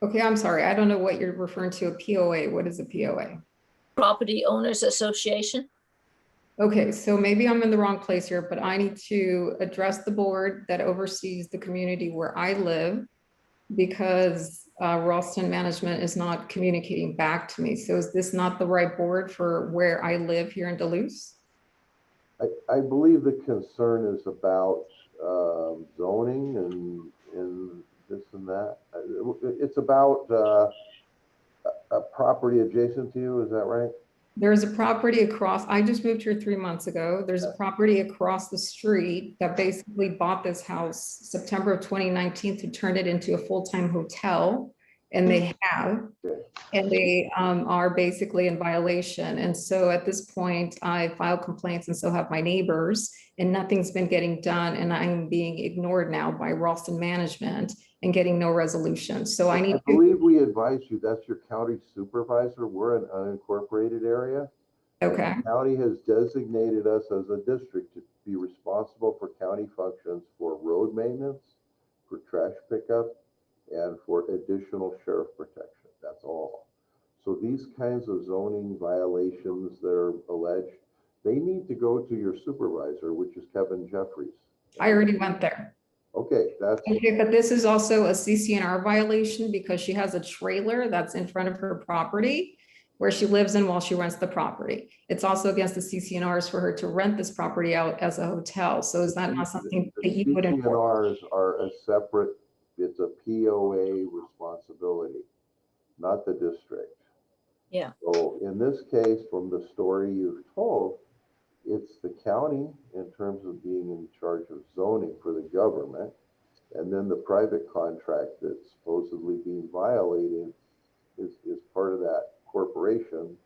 L: Okay, I'm sorry. I don't know what you're referring to, a POA. What is a POA?
A: Property Owners Association.
L: Okay, so maybe I'm in the wrong place here, but I need to address the board that oversees the community where I live because Ralston Management is not communicating back to me. So is this not the right board for where I live here in Duluth?
J: I believe the concern is about zoning and this and that. It's about a property adjacent to you, is that right?
L: There's a property across, I just moved here 3 months ago. There's a property across the street that basically bought this house September of 2019 to turn it into a full-time hotel. And they have, and they are basically in violation. And so at this point, I filed complaints and so have my neighbors, and nothing's been getting done. And I'm being ignored now by Ralston Management and getting no resolution. So I
J: believe we advised you, that's your county supervisor. We're an unincorporated area.
L: Okay.
J: The county has designated us as a district to be responsible for county functions for road maintenance, for trash pickup, and for additional sheriff protection. That's all. So these kinds of zoning violations that are alleged, they need to go to your supervisor, which is Kevin Jeffries.
L: I already went there.
J: Okay, that's,
L: Okay, but this is also a CCNR violation because she has a trailer that's in front of her property where she lives in while she rents the property. It's also against the CCNRs for her to rent this property out as a hotel. So is that not something that you would enforce?
J: CCNRs are a separate, it's a POA responsibility, not the district.
A: Yeah.
J: So in this case, from the story you've told, it's the county in terms of being in charge of zoning for the government. And then the private contract that's supposedly being violated is part of that corporation,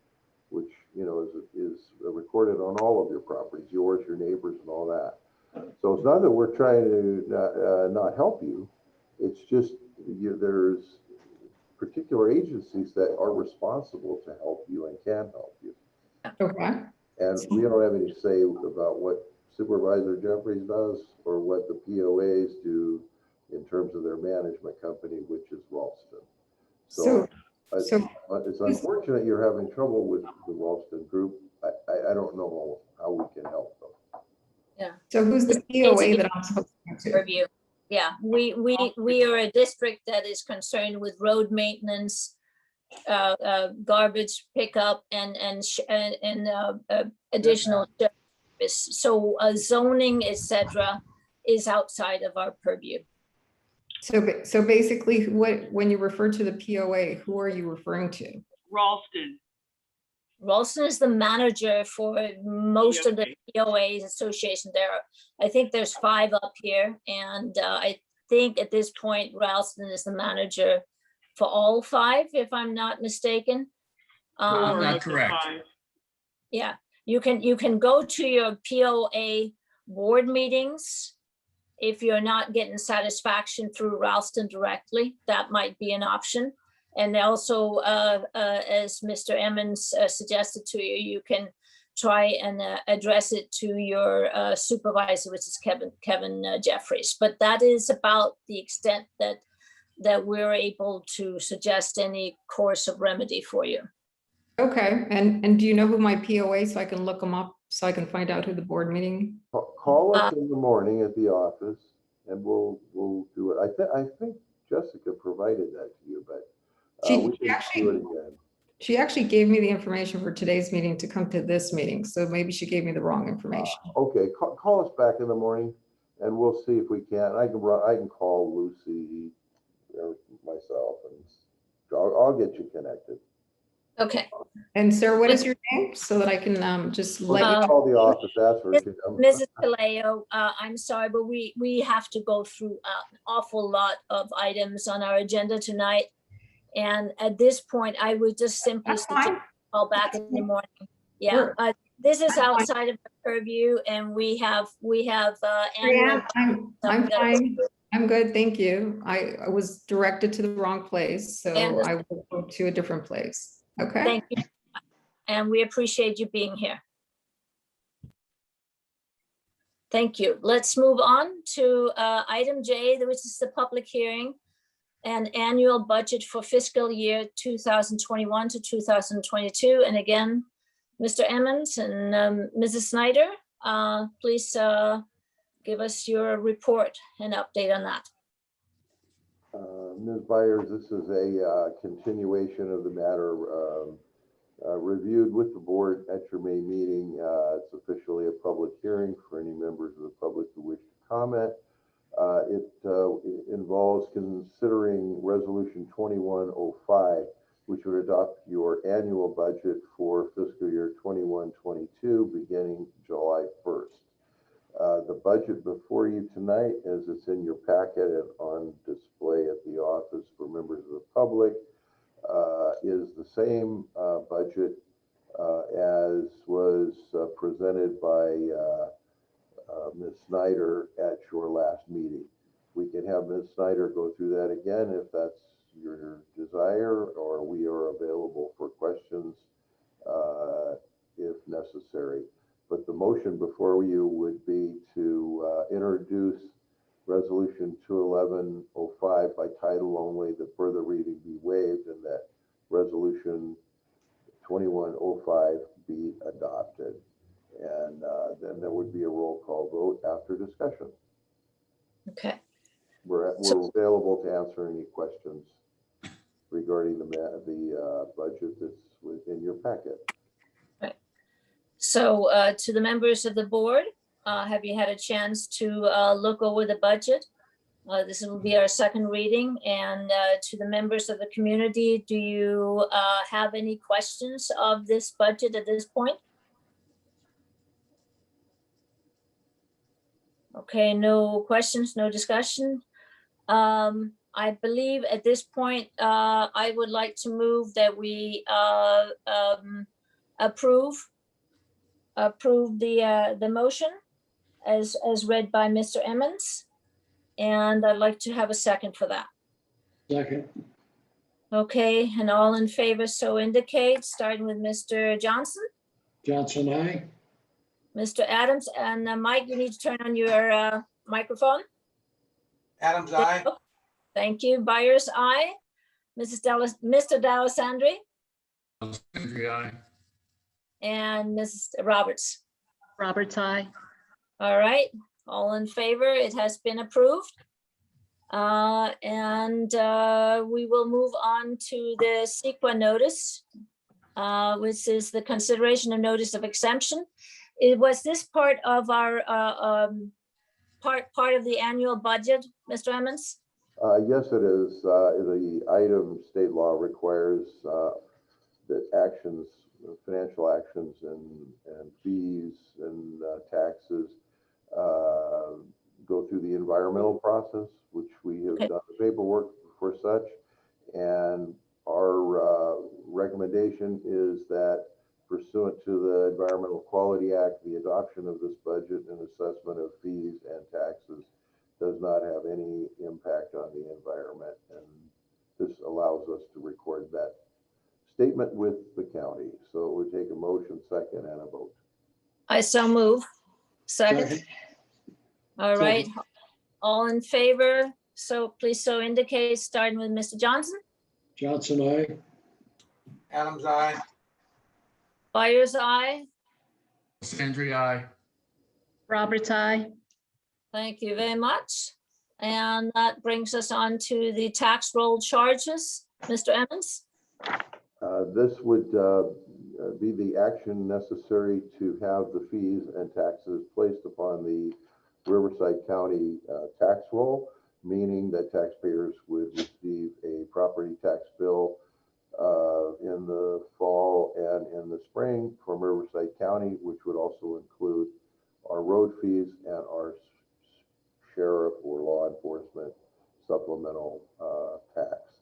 J: which, you know, is recorded on all of your properties, yours, your neighbors, and all that. So it's not that we're trying to not help you. It's just there's particular agencies that are responsible to help you and can help you.
L: Okay.
J: And we don't have any say about what Supervisor Jeffries does or what the POAs do in terms of their management company, which is Ralston. So it's unfortunate you're having trouble with the Ralston group. I don't know how we can help them.
A: Yeah.
L: So who's the POA that I'm supposed to?
A: Review. Yeah, we are a district that is concerned with road maintenance, garbage pickup, and additional service. So zoning, etc., is outside of our purview.
L: So basically, when you refer to the POA, who are you referring to?
E: Ralston.
A: Ralston is the manager for most of the POAs association there. I think there's 5 up here, and I think at this point Ralston is the manager for all 5, if I'm not mistaken.
F: Not correct.
A: Yeah, you can go to your POA board meetings. If you're not getting satisfaction through Ralston directly, that might be an option. And also, as Mr. Emmons suggested to you, you can try and address it to your supervisor, which is Kevin Jeffries. But that is about the extent that we're able to suggest any course of remedy for you.
L: Okay, and do you know who my POA, so I can look them up, so I can find out who the board meeting?
J: Call us in the morning at the office, and we'll do it. I think Jessica provided that to you, but we can do it again.
L: She actually gave me the information for today's meeting to come to this meeting, so maybe she gave me the wrong information.
J: Okay, call us back in the morning, and we'll see if we can. I can call Lucy or myself, and I'll get you connected.
A: Okay.
L: And sir, what is your name, so that I can just let you
J: call the office, ask for it.
A: Mrs. Kaleo, I'm sorry, but we have to go through an awful lot of items on our agenda tonight. And at this point, I would just simply call back in the morning. Yeah, this is outside of the purview, and we have annual.
L: I'm fine. I'm good, thank you. I was directed to the wrong place, so I will go to a different place. Okay.
A: Thank you. And we appreciate you being here. Thank you. Let's move on to item J, which is the public hearing and annual budget for fiscal year 2021 to 2022. And again, Mr. Emmons and Mrs. Snyder, please give us your report and update on that.
J: Ms. Byers, this is a continuation of the matter reviewed with the board at your May meeting. It's officially a public hearing for any members of the public who wish to comment. It involves considering Resolution 2105, which would adopt your annual budget for fiscal year 21-22 beginning July 1st. The budget before you tonight, as it's in your packet and on display at the office for members of the public, is the same budget as was presented by Ms. Snyder at your last meeting. We can have Ms. Snyder go through that again if that's your desire, or we are available for questions if necessary. But the motion before you would be to introduce Resolution 21105 by title only, that further reading be waived, and that Resolution 2105 be adopted. And then there would be a roll call vote after discussion.
A: Okay.
J: we're available to answer any questions regarding the budget that's within your packet.
A: So to the members of the board, have you had a chance to look over the budget? This will be our second reading. And to the members of the community, do you have any questions of this budget at this point? Okay, no questions, no discussion. I believe at this point, I would like to move that we approve the motion as read by Mr. Emmons. And I'd like to have a second for that.
G: Second.
A: Okay, and all in favor so indicate, starting with Mr. Johnson,
G: Johnson, aye.
A: Mr. Adams, and Mike, you need to turn on your microphone.
H: Adams, aye.
A: Thank you. Byers, aye. Mr. D'Alessandri
F: Alessandri, aye.
A: and Mrs. Roberts.
B: Roberts, aye.
A: All right, all in favor, it has been approved. And we will move on to the CEQA notice, which is the consideration of notice of exemption. Was this part of our part of the annual budget, Mr. Emmons?
J: Yes, it is. The item state law requires that actions, financial actions and fees and taxes go through the environmental process, which we have done the paperwork for such. And our recommendation is that pursuant to the Environmental Quality Act, the adoption of this budget and assessment of fees and taxes does not have any impact on the environment. And this allows us to record that statement with the county. So it would take a motion, second, and a vote.
A: I so move. Second. All right, all in favor, so please so indicate, starting with Mr. Johnson.
G: Johnson, aye.
H: Adams, aye.
A: Byers, aye.
F: Alessandri, aye.
B: Roberts, aye.
A: Thank you very much. And that brings us on to the tax roll charges. Mr. Emmons?
J: This would be the action necessary to have the fees and taxes placed upon the Riverside County tax roll, meaning that taxpayers would receive a property tax bill in the fall and in the spring from Riverside County, which would also include our road fees and our sheriff or law enforcement supplemental tax.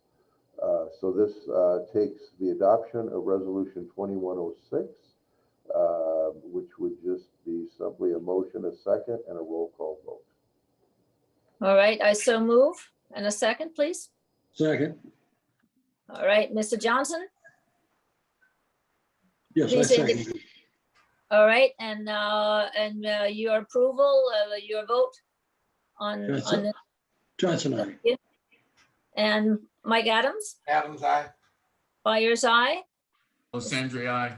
J: So this takes the adoption of Resolution 2106, which would just be simply a motion, a second, and a roll call vote.
A: All right, I so move. And a second, please.
G: Second.
A: All right, Mr. Johnson?
G: Yes, I
A: Please
G: second.
A: indicate. All right, and your approval, your vote on
G: Johnson. Johnson, aye.
A: and Mike Adams?
H: Adams, aye.
A: Byers, aye.
F: Alessandri, aye.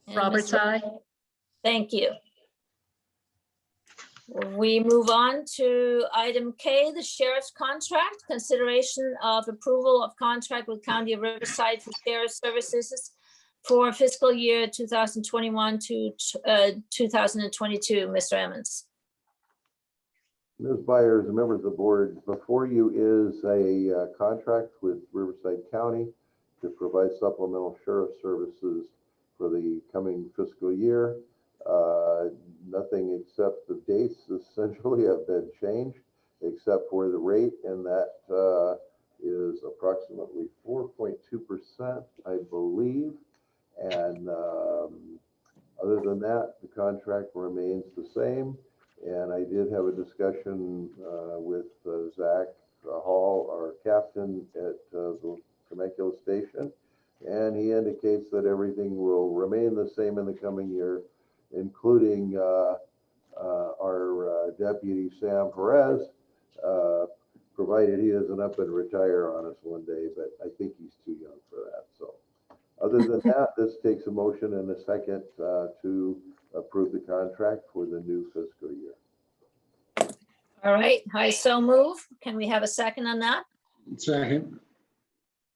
A: And
B: Roberts,
A: Mr.
B: aye.
A: Thank you. We move on to item K, the sheriff's contract, consideration of approval of contract with County of Riverside for sheriff services for fiscal year 2021 to 2022. Mr. Emmons.
J: Ms. Byers, and members of the board, before you is a contract with Riverside County to provide supplemental sheriff services for the coming fiscal year. Nothing except the dates essentially have been changed, except for the rate, and that is approximately 4.2%, I believe. And other than that, the contract remains the same. And I did have a discussion with Zach Hall, our captain at the Temecula station, and he indicates that everything will remain the same in the coming year, including our deputy Sam Perez, provided he doesn't up and retire on us one day, but I think he's too young for that. So other than that, this takes a motion and a second to approve the contract for the new fiscal year.
A: All right, I so move. Can we have a second on that?
G: Second.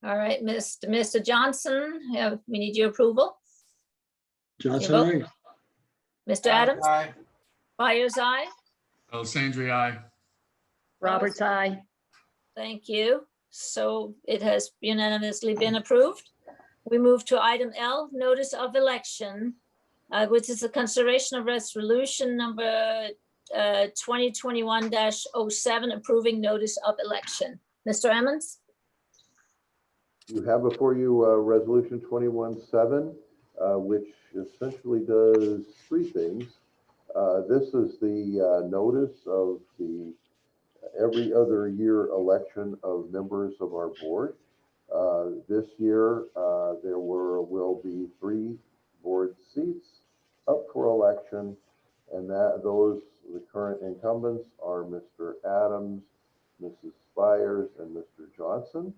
A: All right, Mr. Johnson, we need your approval.
G: Johnson,
A: Your
G: aye.
A: Mr. Adams,
H: Aye.
A: Byers, aye.
F: Alessandri, aye.
B: Roberts, aye.
A: Thank you. So it has unanimously been approved. We move to item L, notice of election, which is the consideration of resolution number 2021-07, approving notice of election. Mr. Emmons?
J: You have before you Resolution 21-7, which essentially does three things. This is the notice of the every other year election of members of our board. This year, there will be 3 board seats up for election, and the current incumbents are Mr. Adams, Mrs. Byers, and Mr. Johnson.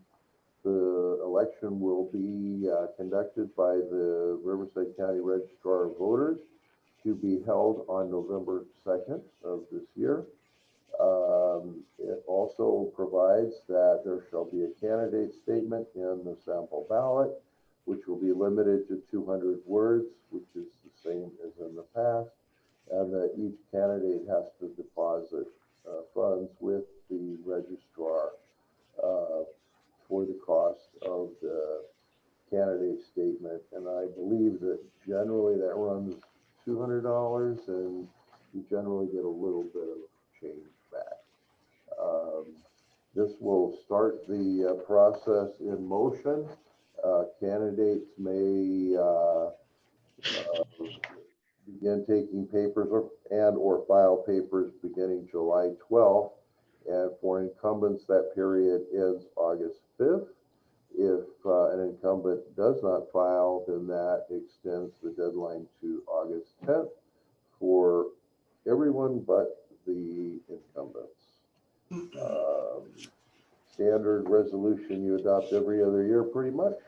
J: The election will be conducted by the Riverside County Registrar of Voters to be held on November 2nd of this year. It also provides that there shall be a candidate statement in the sample ballot, which will be limited to 200 words, which is the same as in the past, and that each candidate has to deposit funds with the registrar for the cost of the candidate statement. And I believe that generally that runs $200, and you generally get a little bit of change back. This will start the process in motion. Candidates may begin taking papers or file papers beginning July 12th. And for incumbents, that period ends August 5th. If an incumbent does not file, then that extends the deadline to August 10th for everyone but the incumbents. Standard resolution you adopt every other year, pretty much.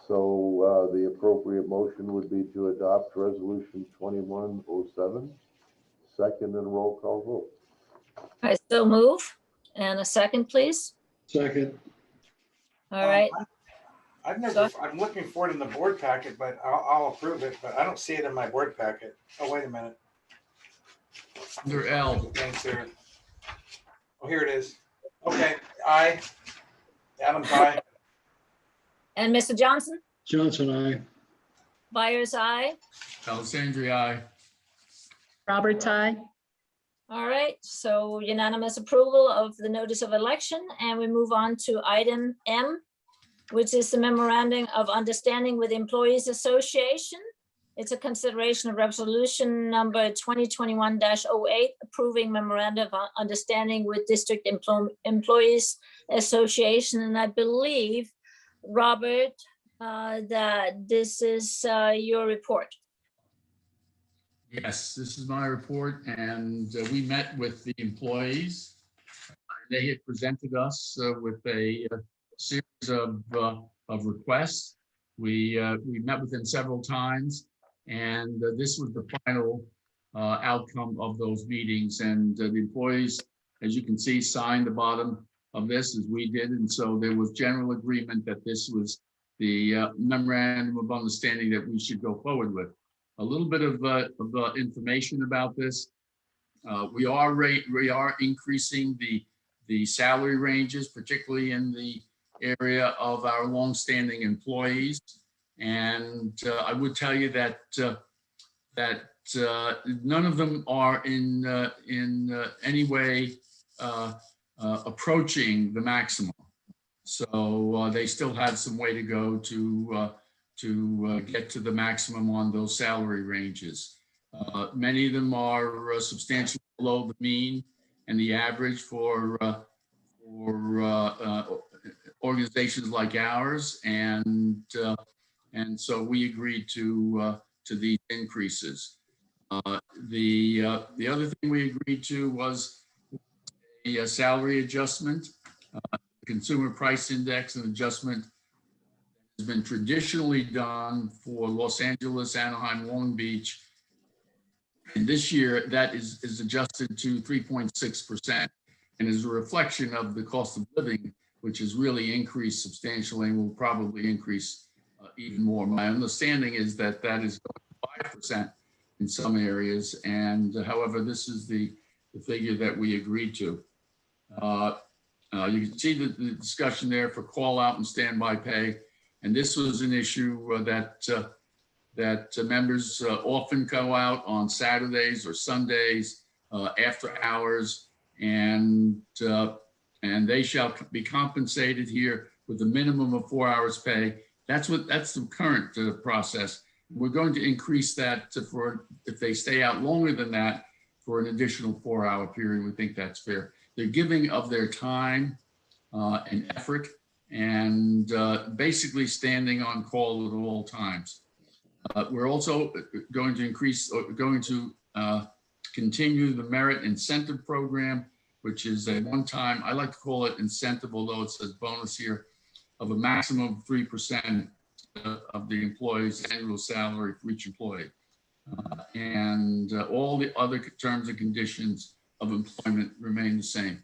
J: So the appropriate motion would be to adopt resolution 2107, second and roll call vote.
A: I so move. And a second, please.
G: Second.
A: All right.
H: I'm looking for it in the board packet, but I'll approve it, but I don't see it in my board packet. Oh, wait a minute.
F: Under L.
H: Thanks, sir. Oh, here it is. Okay, aye. Adams, aye.
A: And Mr. Johnson?
G: Johnson, aye.
A: Byers, aye.
F: Alessandri, aye.
B: Roberts, aye.
A: All right, so unanimous approval of the notice of election, and we move on to item M, which is the memorandum of understanding with Employees Association. It's a consideration of resolution number 2021-08, approving memorandum of understanding with District Employees Association. And I believe, Robert, that this is your report.
F: Yes, this is my report, and we met with the employees. They had presented us with a series of requests. We met with them several times, and this was the final outcome of those meetings. And the employees, as you can see, signed the bottom of this as we did, and so there was general agreement that this was the memorandum of understanding that we should go forward with. A little bit of information about this. We are increasing the salary ranges, particularly in the area of our longstanding employees. And I would tell you that none of them are in any way approaching the maximum. So they still have some way to go to get to the maximum on those salary ranges. Many of them are substantially below the mean and the average for organizations like ours, and so we agreed to these increases. The other thing we agreed to was a salary adjustment, consumer price index and adjustment has been traditionally done for Los Angeles, Anaheim, Long Beach, And this year, that is adjusted to 3.6% and is a reflection of the cost of living, which has really increased substantially and will probably increase even more. My understanding is that that is 5% in some areas. And however, this is the figure that we agreed to. You can see the discussion there for call out and standby pay. And this was an issue that members often go out on Saturdays or Sundays after hours, and they shall be compensated here with a minimum of 4 hours pay. That's the current process. We're going to increase that for if they stay out longer than that for an additional 4 hour period. We think that's fair. They're giving of their time and effort and basically standing on call at all times. We're also going to continue the merit incentive program, which is a one-time, I like to call it incentive, although it says bonus here, of a maximum of 3% of the employee's annual salary for each employee. And all the other terms and conditions of employment remain the same.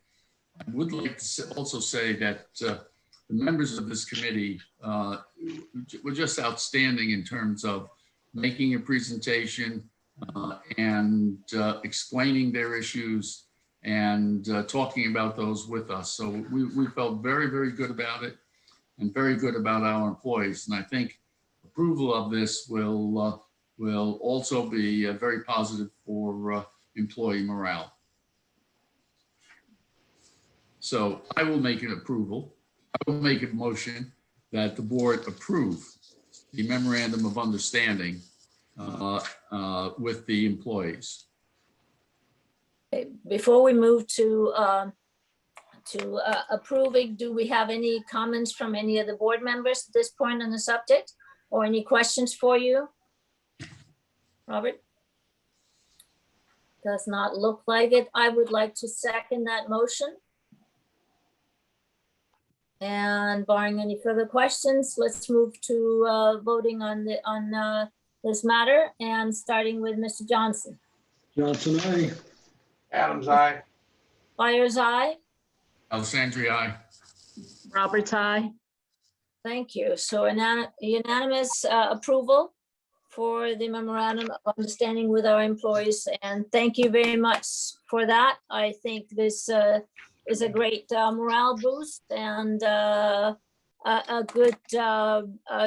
F: I would like to also say that the members of this committee were just outstanding in terms of making a presentation and explaining their issues and talking about those with us. So we felt very, very good about it and very good about our employees. And I think approval of this will also be very positive for employee morale. So I will make an approval. I will make a motion that the board approve the memorandum of understanding with the employees.
A: Okay, before we move to approving, do we have any comments from any of the board members at this point on the subject, or any questions for you? Robert? Does not look like it. I would like to second that motion. And barring any further questions, let's move to voting on this matter, and starting with Mr. Johnson.
G: Johnson, aye.
H: Adams, aye.
A: Byers, aye.
F: Alessandri, aye.
B: Roberts, aye.
A: Thank you. So unanimous approval for the memorandum of understanding with our employees, and thank you very much for that. I think this is a great morale boost and a good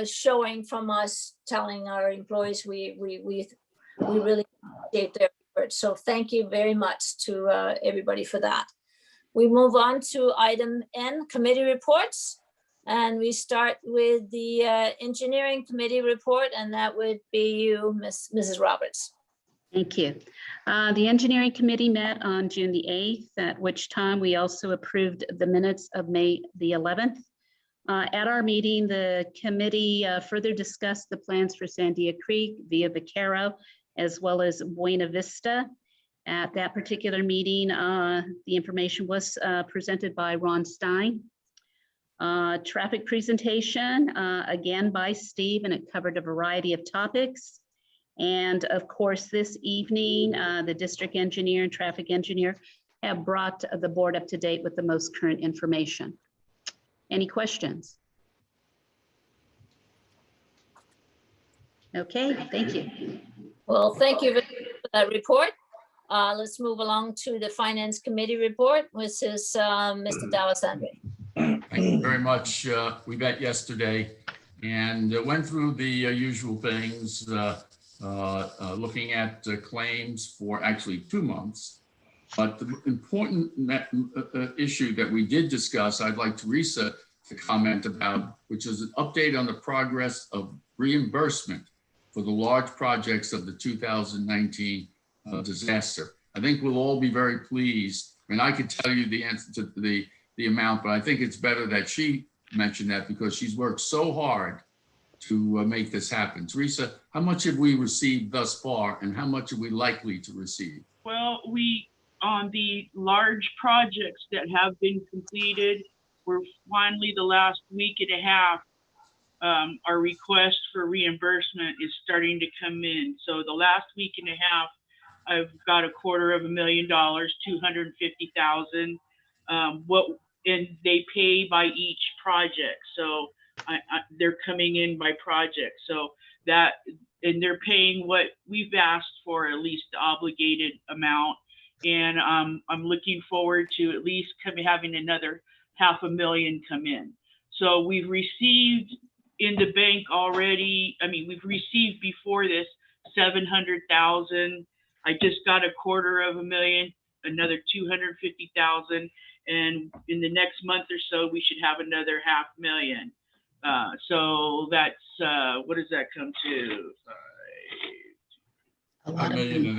A: showing from us, telling our employees we really appreciate their effort. So thank you very much to everybody for that. We move on to item N, committee reports. And we start with the engineering committee report, and that would be you, Mrs. Roberts.
B: Thank you. The engineering committee met on June the 8th, at which time we also approved the minutes of May the 11th. At our meeting, the committee further discussed the plans for Sandia Creek, Via Vaquero, as well as Buena Vista. At that particular meeting, the information was presented by Ron Stein. Traffic presentation, again by Steve, and it covered a variety of topics. And of course, this evening, the district engineer and traffic engineer have brought the board up to date with the most current information. Any questions? Okay, thank you.
A: Well, thank you for that report. Let's move along to the finance committee report, which is Mr. D'Alessandri.
F: Thank you very much. We met yesterday and went through the usual things, looking at claims for actually 2 months. But the important issue that we did discuss, I'd like Teresa to comment about, which is an update on the progress of reimbursement for the large projects of the 2019 disaster. I think we'll all be very pleased. I mean, I could tell you the answer to the amount, but I think it's better that she mentioned that because she's worked so hard to make this happen. Teresa, how much have we received thus far, and how much are we likely to receive?
E: Well, on the large projects that have been completed, we're finally the last week and a half, our request for reimbursement is starting to come in. So the last week and a half, I've got $250,000, 250,000. And they pay by each project. So they're coming in by project. So and they're paying what we've asked for, at least the obligated amount. And I'm looking forward to at least having another $500,000 come in. So we've received in the bank already, we've received before this 700,000. I just got $250,000, another 250,000. And in the next month or so, we should have another $500,000. So that's, what does that come to?
B: A lot of
F: $1.5 million.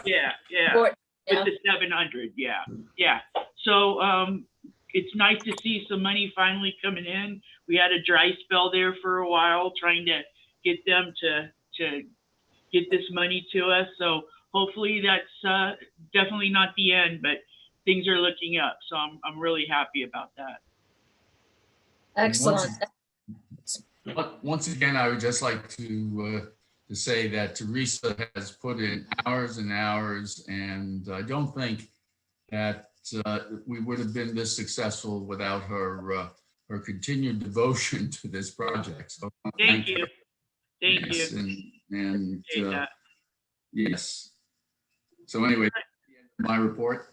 E: Yeah.
A: Or-
E: With the 700, yeah. So it's nice to see some money finally coming in. We had a dry spell there for a while trying to get them to get this money to us. So hopefully that's definitely not the end, but things are looking up. So I'm really happy about that.
A: Excellent.
F: Once again, I would just like to say that Teresa has put in hours and hours, and I don't think that we would have been this successful without her continued devotion to this project. So
E: Thank you.
F: her.
E: Thank
F: Yes,
E: you.
F: and
E: Appreciate that.
F: yes. So anyway, my report.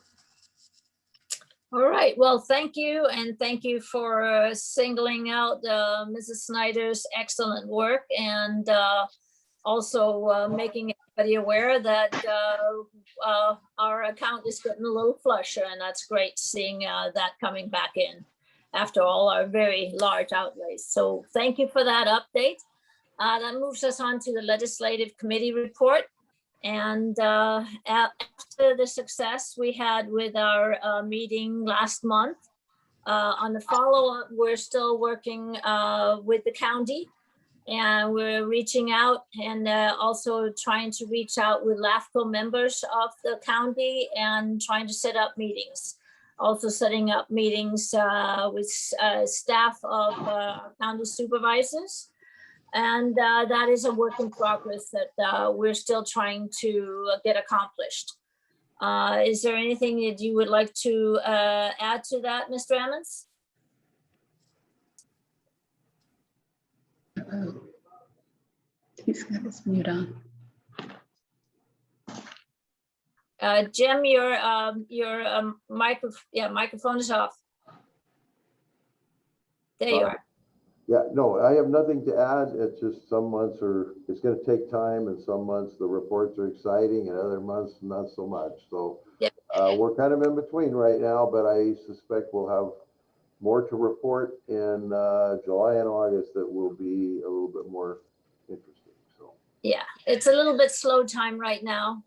A: All right, well, thank you, and thank you for singling out Mrs. Snyder's excellent work, and also making everybody aware that our account is getting a little flusher, and that's great seeing that coming back in after all our very large outlays. So thank you for that update. That moves us on to the legislative committee report. And after the success we had with our meeting last month, on the follow-up, we're still working with the county, and we're reaching out and also trying to reach out with LAFCO members of the county and trying to set up meetings. Also setting up meetings with staff of county supervisors. And that is a work in progress that we're still trying to get accomplished. Is there anything that you would like to add to that, Mr. Emmons?
B: He's got his mute on.
A: Jim, your microphone is off. There you are.
J: Yeah, no, I have nothing to add. It's just some months it's going to take time, and some months the reports are exciting and other months not so much. So
A: yep.
J: We're kind of in between right now, but I suspect we'll have more to report in July and August that will be a little bit more interesting. So
A: yeah, it's a little bit slow time right now.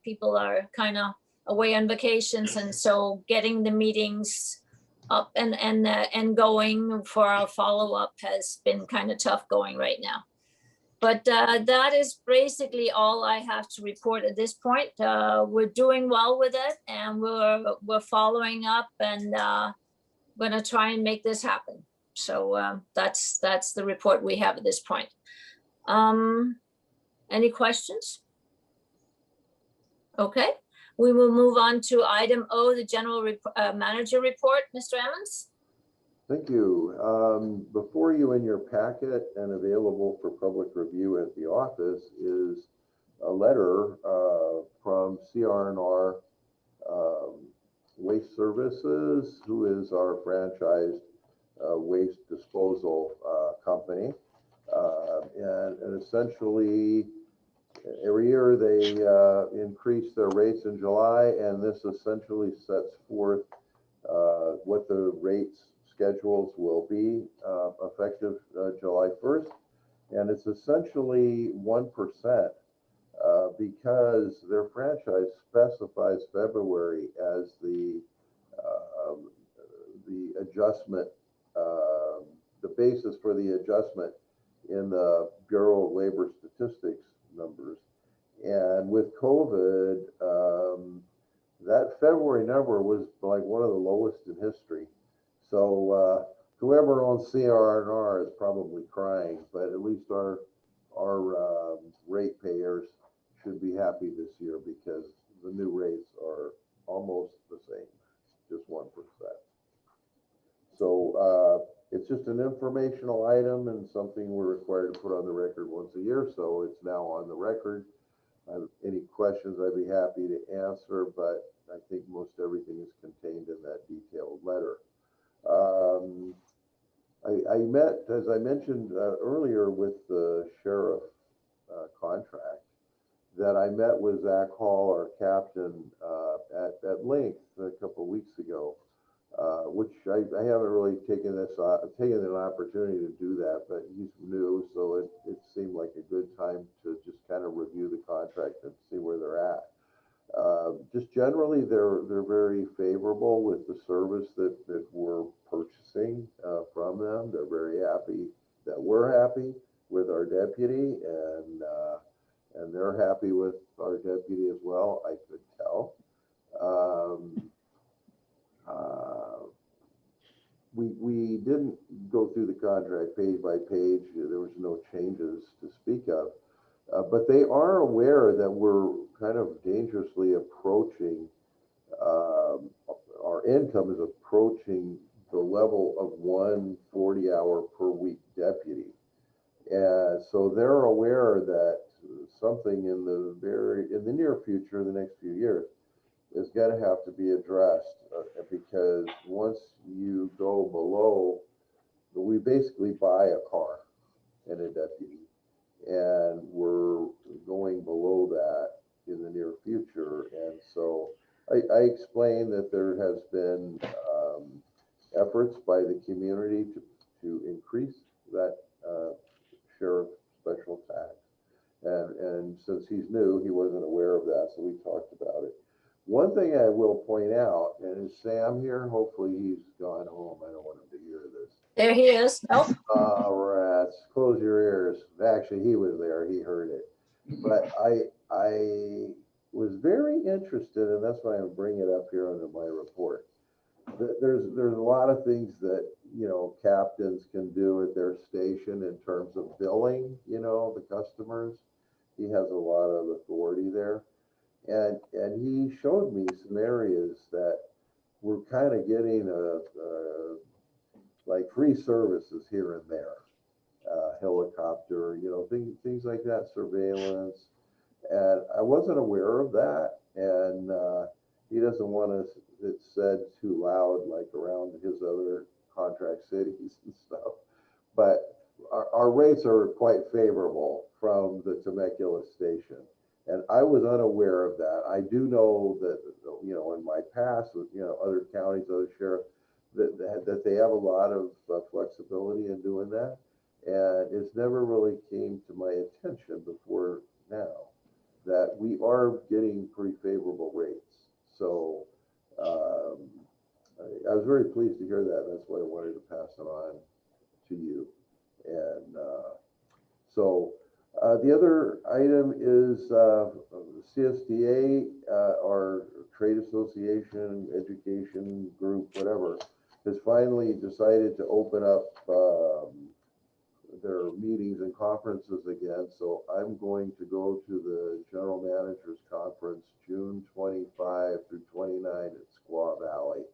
A: People are kind of away on vacations, and so getting the meetings up and going for our follow-up has been kind of tough going right now. But that is basically all I have to report at this point. We're doing well with it, and we're following up, and going to try and make this happen. So that's the report we have at this point. Any questions? Okay. We will move on to item O, the general manager report. Mr. Emmons?
J: thank you. Before you in your packet and available for public review at the office is a letter from CR&R Waste Services, who is our franchised waste disposal company. And essentially, every year they increase their rates in July, and this essentially sets forth what the rates schedules will be effective July 1st. And it's essentially 1% because their franchise specifies February as the adjustment, the basis for the adjustment in the Bureau of Labor Statistics numbers. And with COVID, that February number was like one of the lowest in history. So whoever owns CR&R is probably crying, but at least our ratepayers should be happy this year because the new rates are almost the same, just 1%. So it's just an informational item and something we're required to put on the record once a year. So it's now on the record. Any questions I'd be happy to answer, but I think most everything is contained in that detailed letter. I met, as I mentioned earlier, with the sheriff contract, that I met with Zach Hall, our captain, at length a couple of weeks ago, which I haven't really taken an opportunity to do that, but he's new, so it seemed like a good time to just kind of review the contract and see where they're at. Just generally, they're very favorable with the service that we're purchasing from them. They're very happy that we're happy with our deputy, and they're happy with our deputy as well, I could tell. We didn't go through the contract page by page. There was no changes to speak of. But they are aware that we're kind of dangerously approaching, our income is approaching the level of 1 40-hour per week deputy. And so they're aware that something in the near future, the next few years, is going to have to be addressed because once you go below, we basically buy a car and a deputy. And we're going below that in the near future. And so I explained that there has been efforts by the community to increase that sheriff special tax. And since he's new, he wasn't aware of that, so we talked about it. One thing I will point out, and is Sam here? Hopefully he's gone home. I don't want him to hear this.
A: There he is. Nope.
J: Oh, rats, close your ears. Actually, he was there, he heard it. But I was very interested, and that's why I'm bringing it up here under my report. There's a lot of things that, you know, captains can do at their station in terms of billing, you know, the customers. He has a lot of authority there. And he showed me some areas that we're kind of getting like free services here and there, helicopter, you know, things like that, surveillance. And I wasn't aware of that. And he doesn't want it said too loud, like around his other contract cities and stuff. But our rates are quite favorable from the Temecula station. And I was unaware of that. I do know that, you know, in my past with, you know, other counties, other sheriffs, that they have a lot of flexibility in doing that. And it's never really came to my attention before now that we are getting pretty favorable rates. So I was very pleased to hear that. That's why I wanted to pass it on to you. And so the other item is CSDA, our trade association, education group, whatever, has finally decided to open up their meetings and conferences again. So I'm going to go to the General Managers Conference June 25 through 29 at Squaw Valley,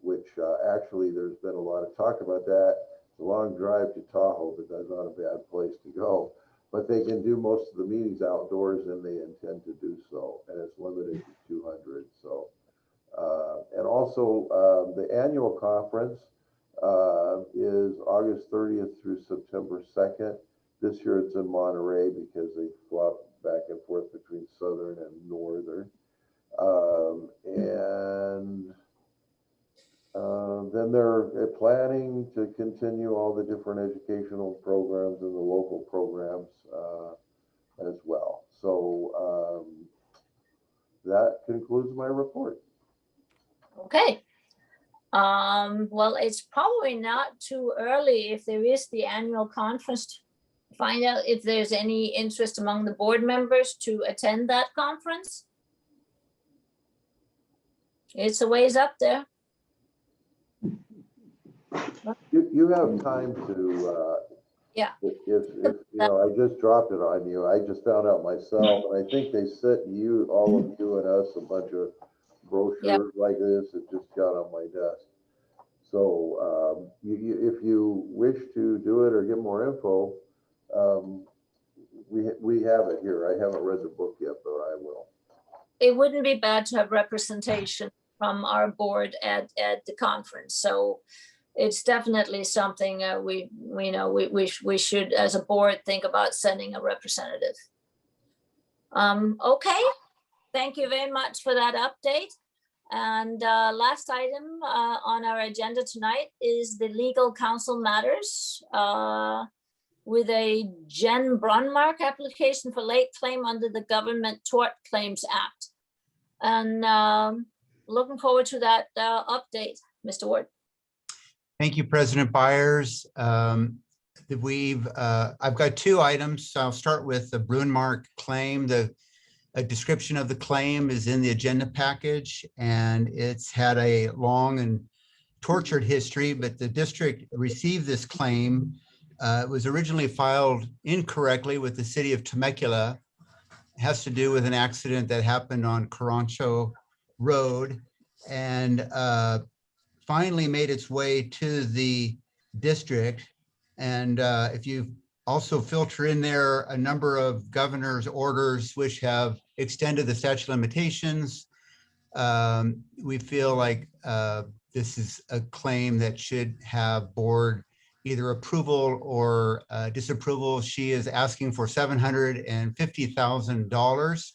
J: which actually there's been a lot of talk about that. It's a long drive to Tahoe, but that's not a bad place to go. But they can do most of the meetings outdoors, and they intend to do so, and it's limited to 200. So, and also the annual conference is August 30th through September 2nd. This year it's in Monterey because they flop back and forth between Southern and Northern. Then they're planning to continue all the different educational programs and the local programs as well. So that concludes my report.
A: Okay. Well, it's probably not too early if there is the annual conference to find out if there's any interest among the board members to attend that conference. It's a ways up there.
J: You have time to
A: Yeah.
J: If, I just dropped it on you. I just found out myself, and I think they sent you, all of you and us, a bunch of brochures like this. It just got on my desk. So if you wish to do it or get more info, we have it here. I haven't read the book yet, but I will.
A: It wouldn't be bad to have representation from our board at the conference. So it's definitely something we should, as a board, think about sending a representative. Okay, thank you very much for that update. And last item on our agenda tonight is the legal counsel matters with a Jen Brunmark application for late claim under the Government Tort Claims Act. And looking forward to that update, Mr. Ward.
M: Thank you, President Byers. I've got two items. So I'll start with the Brunmark claim. A description of the claim is in the agenda package, and it's had a long and tortured history, but the district received this claim. It was originally filed incorrectly with the city of Temecula. It has to do with an accident that happened on Carancho Road, and finally made its way to the district. And if you also filter in there a number of governor's orders which have extended the statute of limitations, we feel like this is a claim that should have board either approval or disapproval. She is asking for $750,000.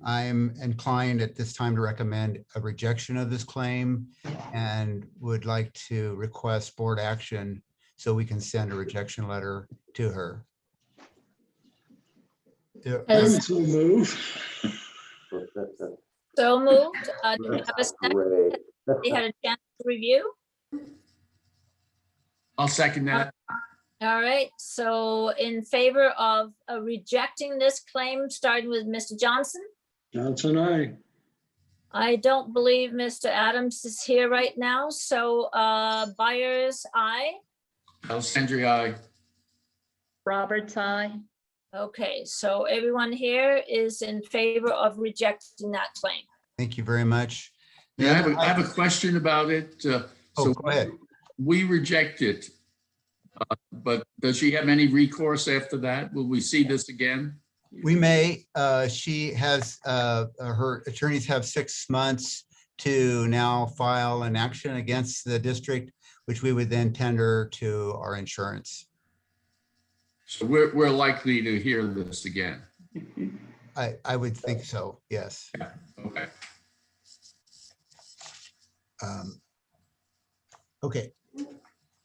M: I'm inclined at this time to recommend a rejection of this claim and would like to request board action so we can send a rejection letter to her.
G: So move.
A: So moved. Do we have a second? They had a chance to review.
F: I'll second that.
A: All right, so in favor of rejecting this claim, starting with Mr. Johnson.
G: Johnson, aye.
A: I don't believe Mr. Adams is here right now, so Byers, aye.
F: Alessandri, aye.
B: Roberts, aye.
A: Okay, so everyone here is in favor of rejecting that claim.
M: Thank you very much.
F: Yeah, I have a question about it.
M: Go ahead.
F: We reject it, but does she have any recourse after that? Will we see this again?
M: We may. She has, her attorneys have 6 months to now file an action against the district, which we would then tender to our insurance.
F: So we're likely to hear this again.
M: I would think so, yes.
F: Yeah, okay.
M: Okay,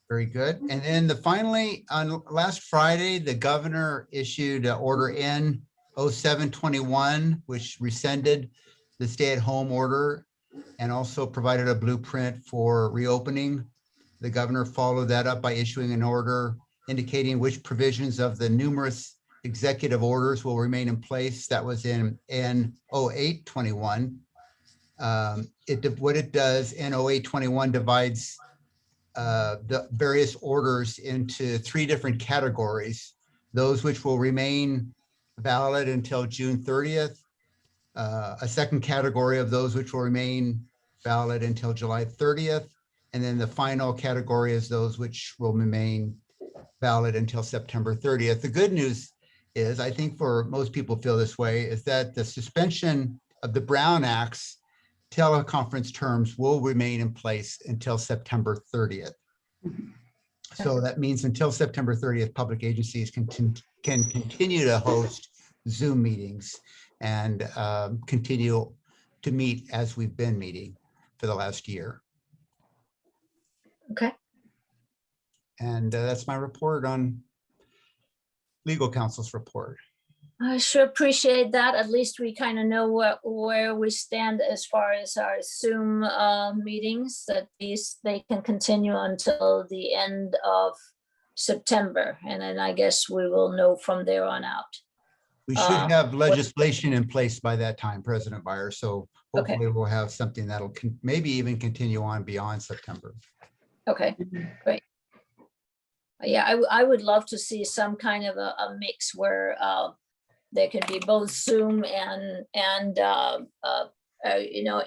M: very good. And then finally, on last Friday, the governor issued order N 0721, which rescinded the stay-at-home order and also provided a blueprint for reopening. The governor followed that up by issuing an order indicating which provisions of the numerous executive orders will remain in place. That was in N 0821. What it does, N 0821 divides the various orders into 3 different categories: those which will remain valid until June 30th, a second category of those which will remain valid until July 30th, and then the final category is those which will remain valid until September 30th. The good news is, I think for most people feel this way, is that the suspension of the Brown Act's teleconference terms will remain in place until September 30th. So that means until September 30th, public agencies can continue to host Zoom meetings and continue to meet as we've been meeting for the last year.
A: Okay.
M: And that's my report on legal counsel's report.
A: I sure appreciate that. At least we kind of know where we stand as far as our Zoom meetings, that they can continue until the end of September. And then I guess we will know from there on out.
M: We should have legislation in place by that time, President Byers. So hopefully we'll have something that'll maybe even continue on beyond September.
A: Okay, great. Yeah, I would love to see some kind of a mix where there can be both Zoom and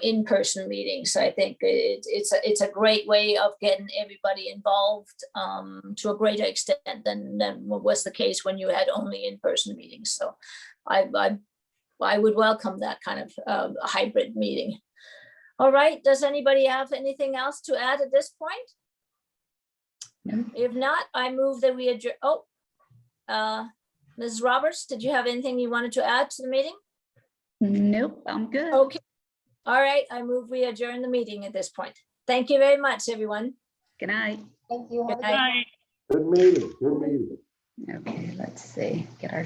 A: in-person meetings. I think it's a great way of getting everybody involved to a greater extent than what was the case when you had only in-person meetings. So I would welcome that kind of hybrid meeting. All right, does anybody have anything else to add at this point?
B: No.
A: If not, I move that we adjourn. Oh, Ms. Roberts, did you have anything you wanted to add to the meeting?
B: Nope, I'm good.
A: Okay. All right, I move we adjourn the meeting at this point. Thank you very much, everyone.
B: Good night.
C: Thank you. Have a
A: Good
C: good
A: night.
J: Good meeting, good meeting.
B: Okay, let's see, get our.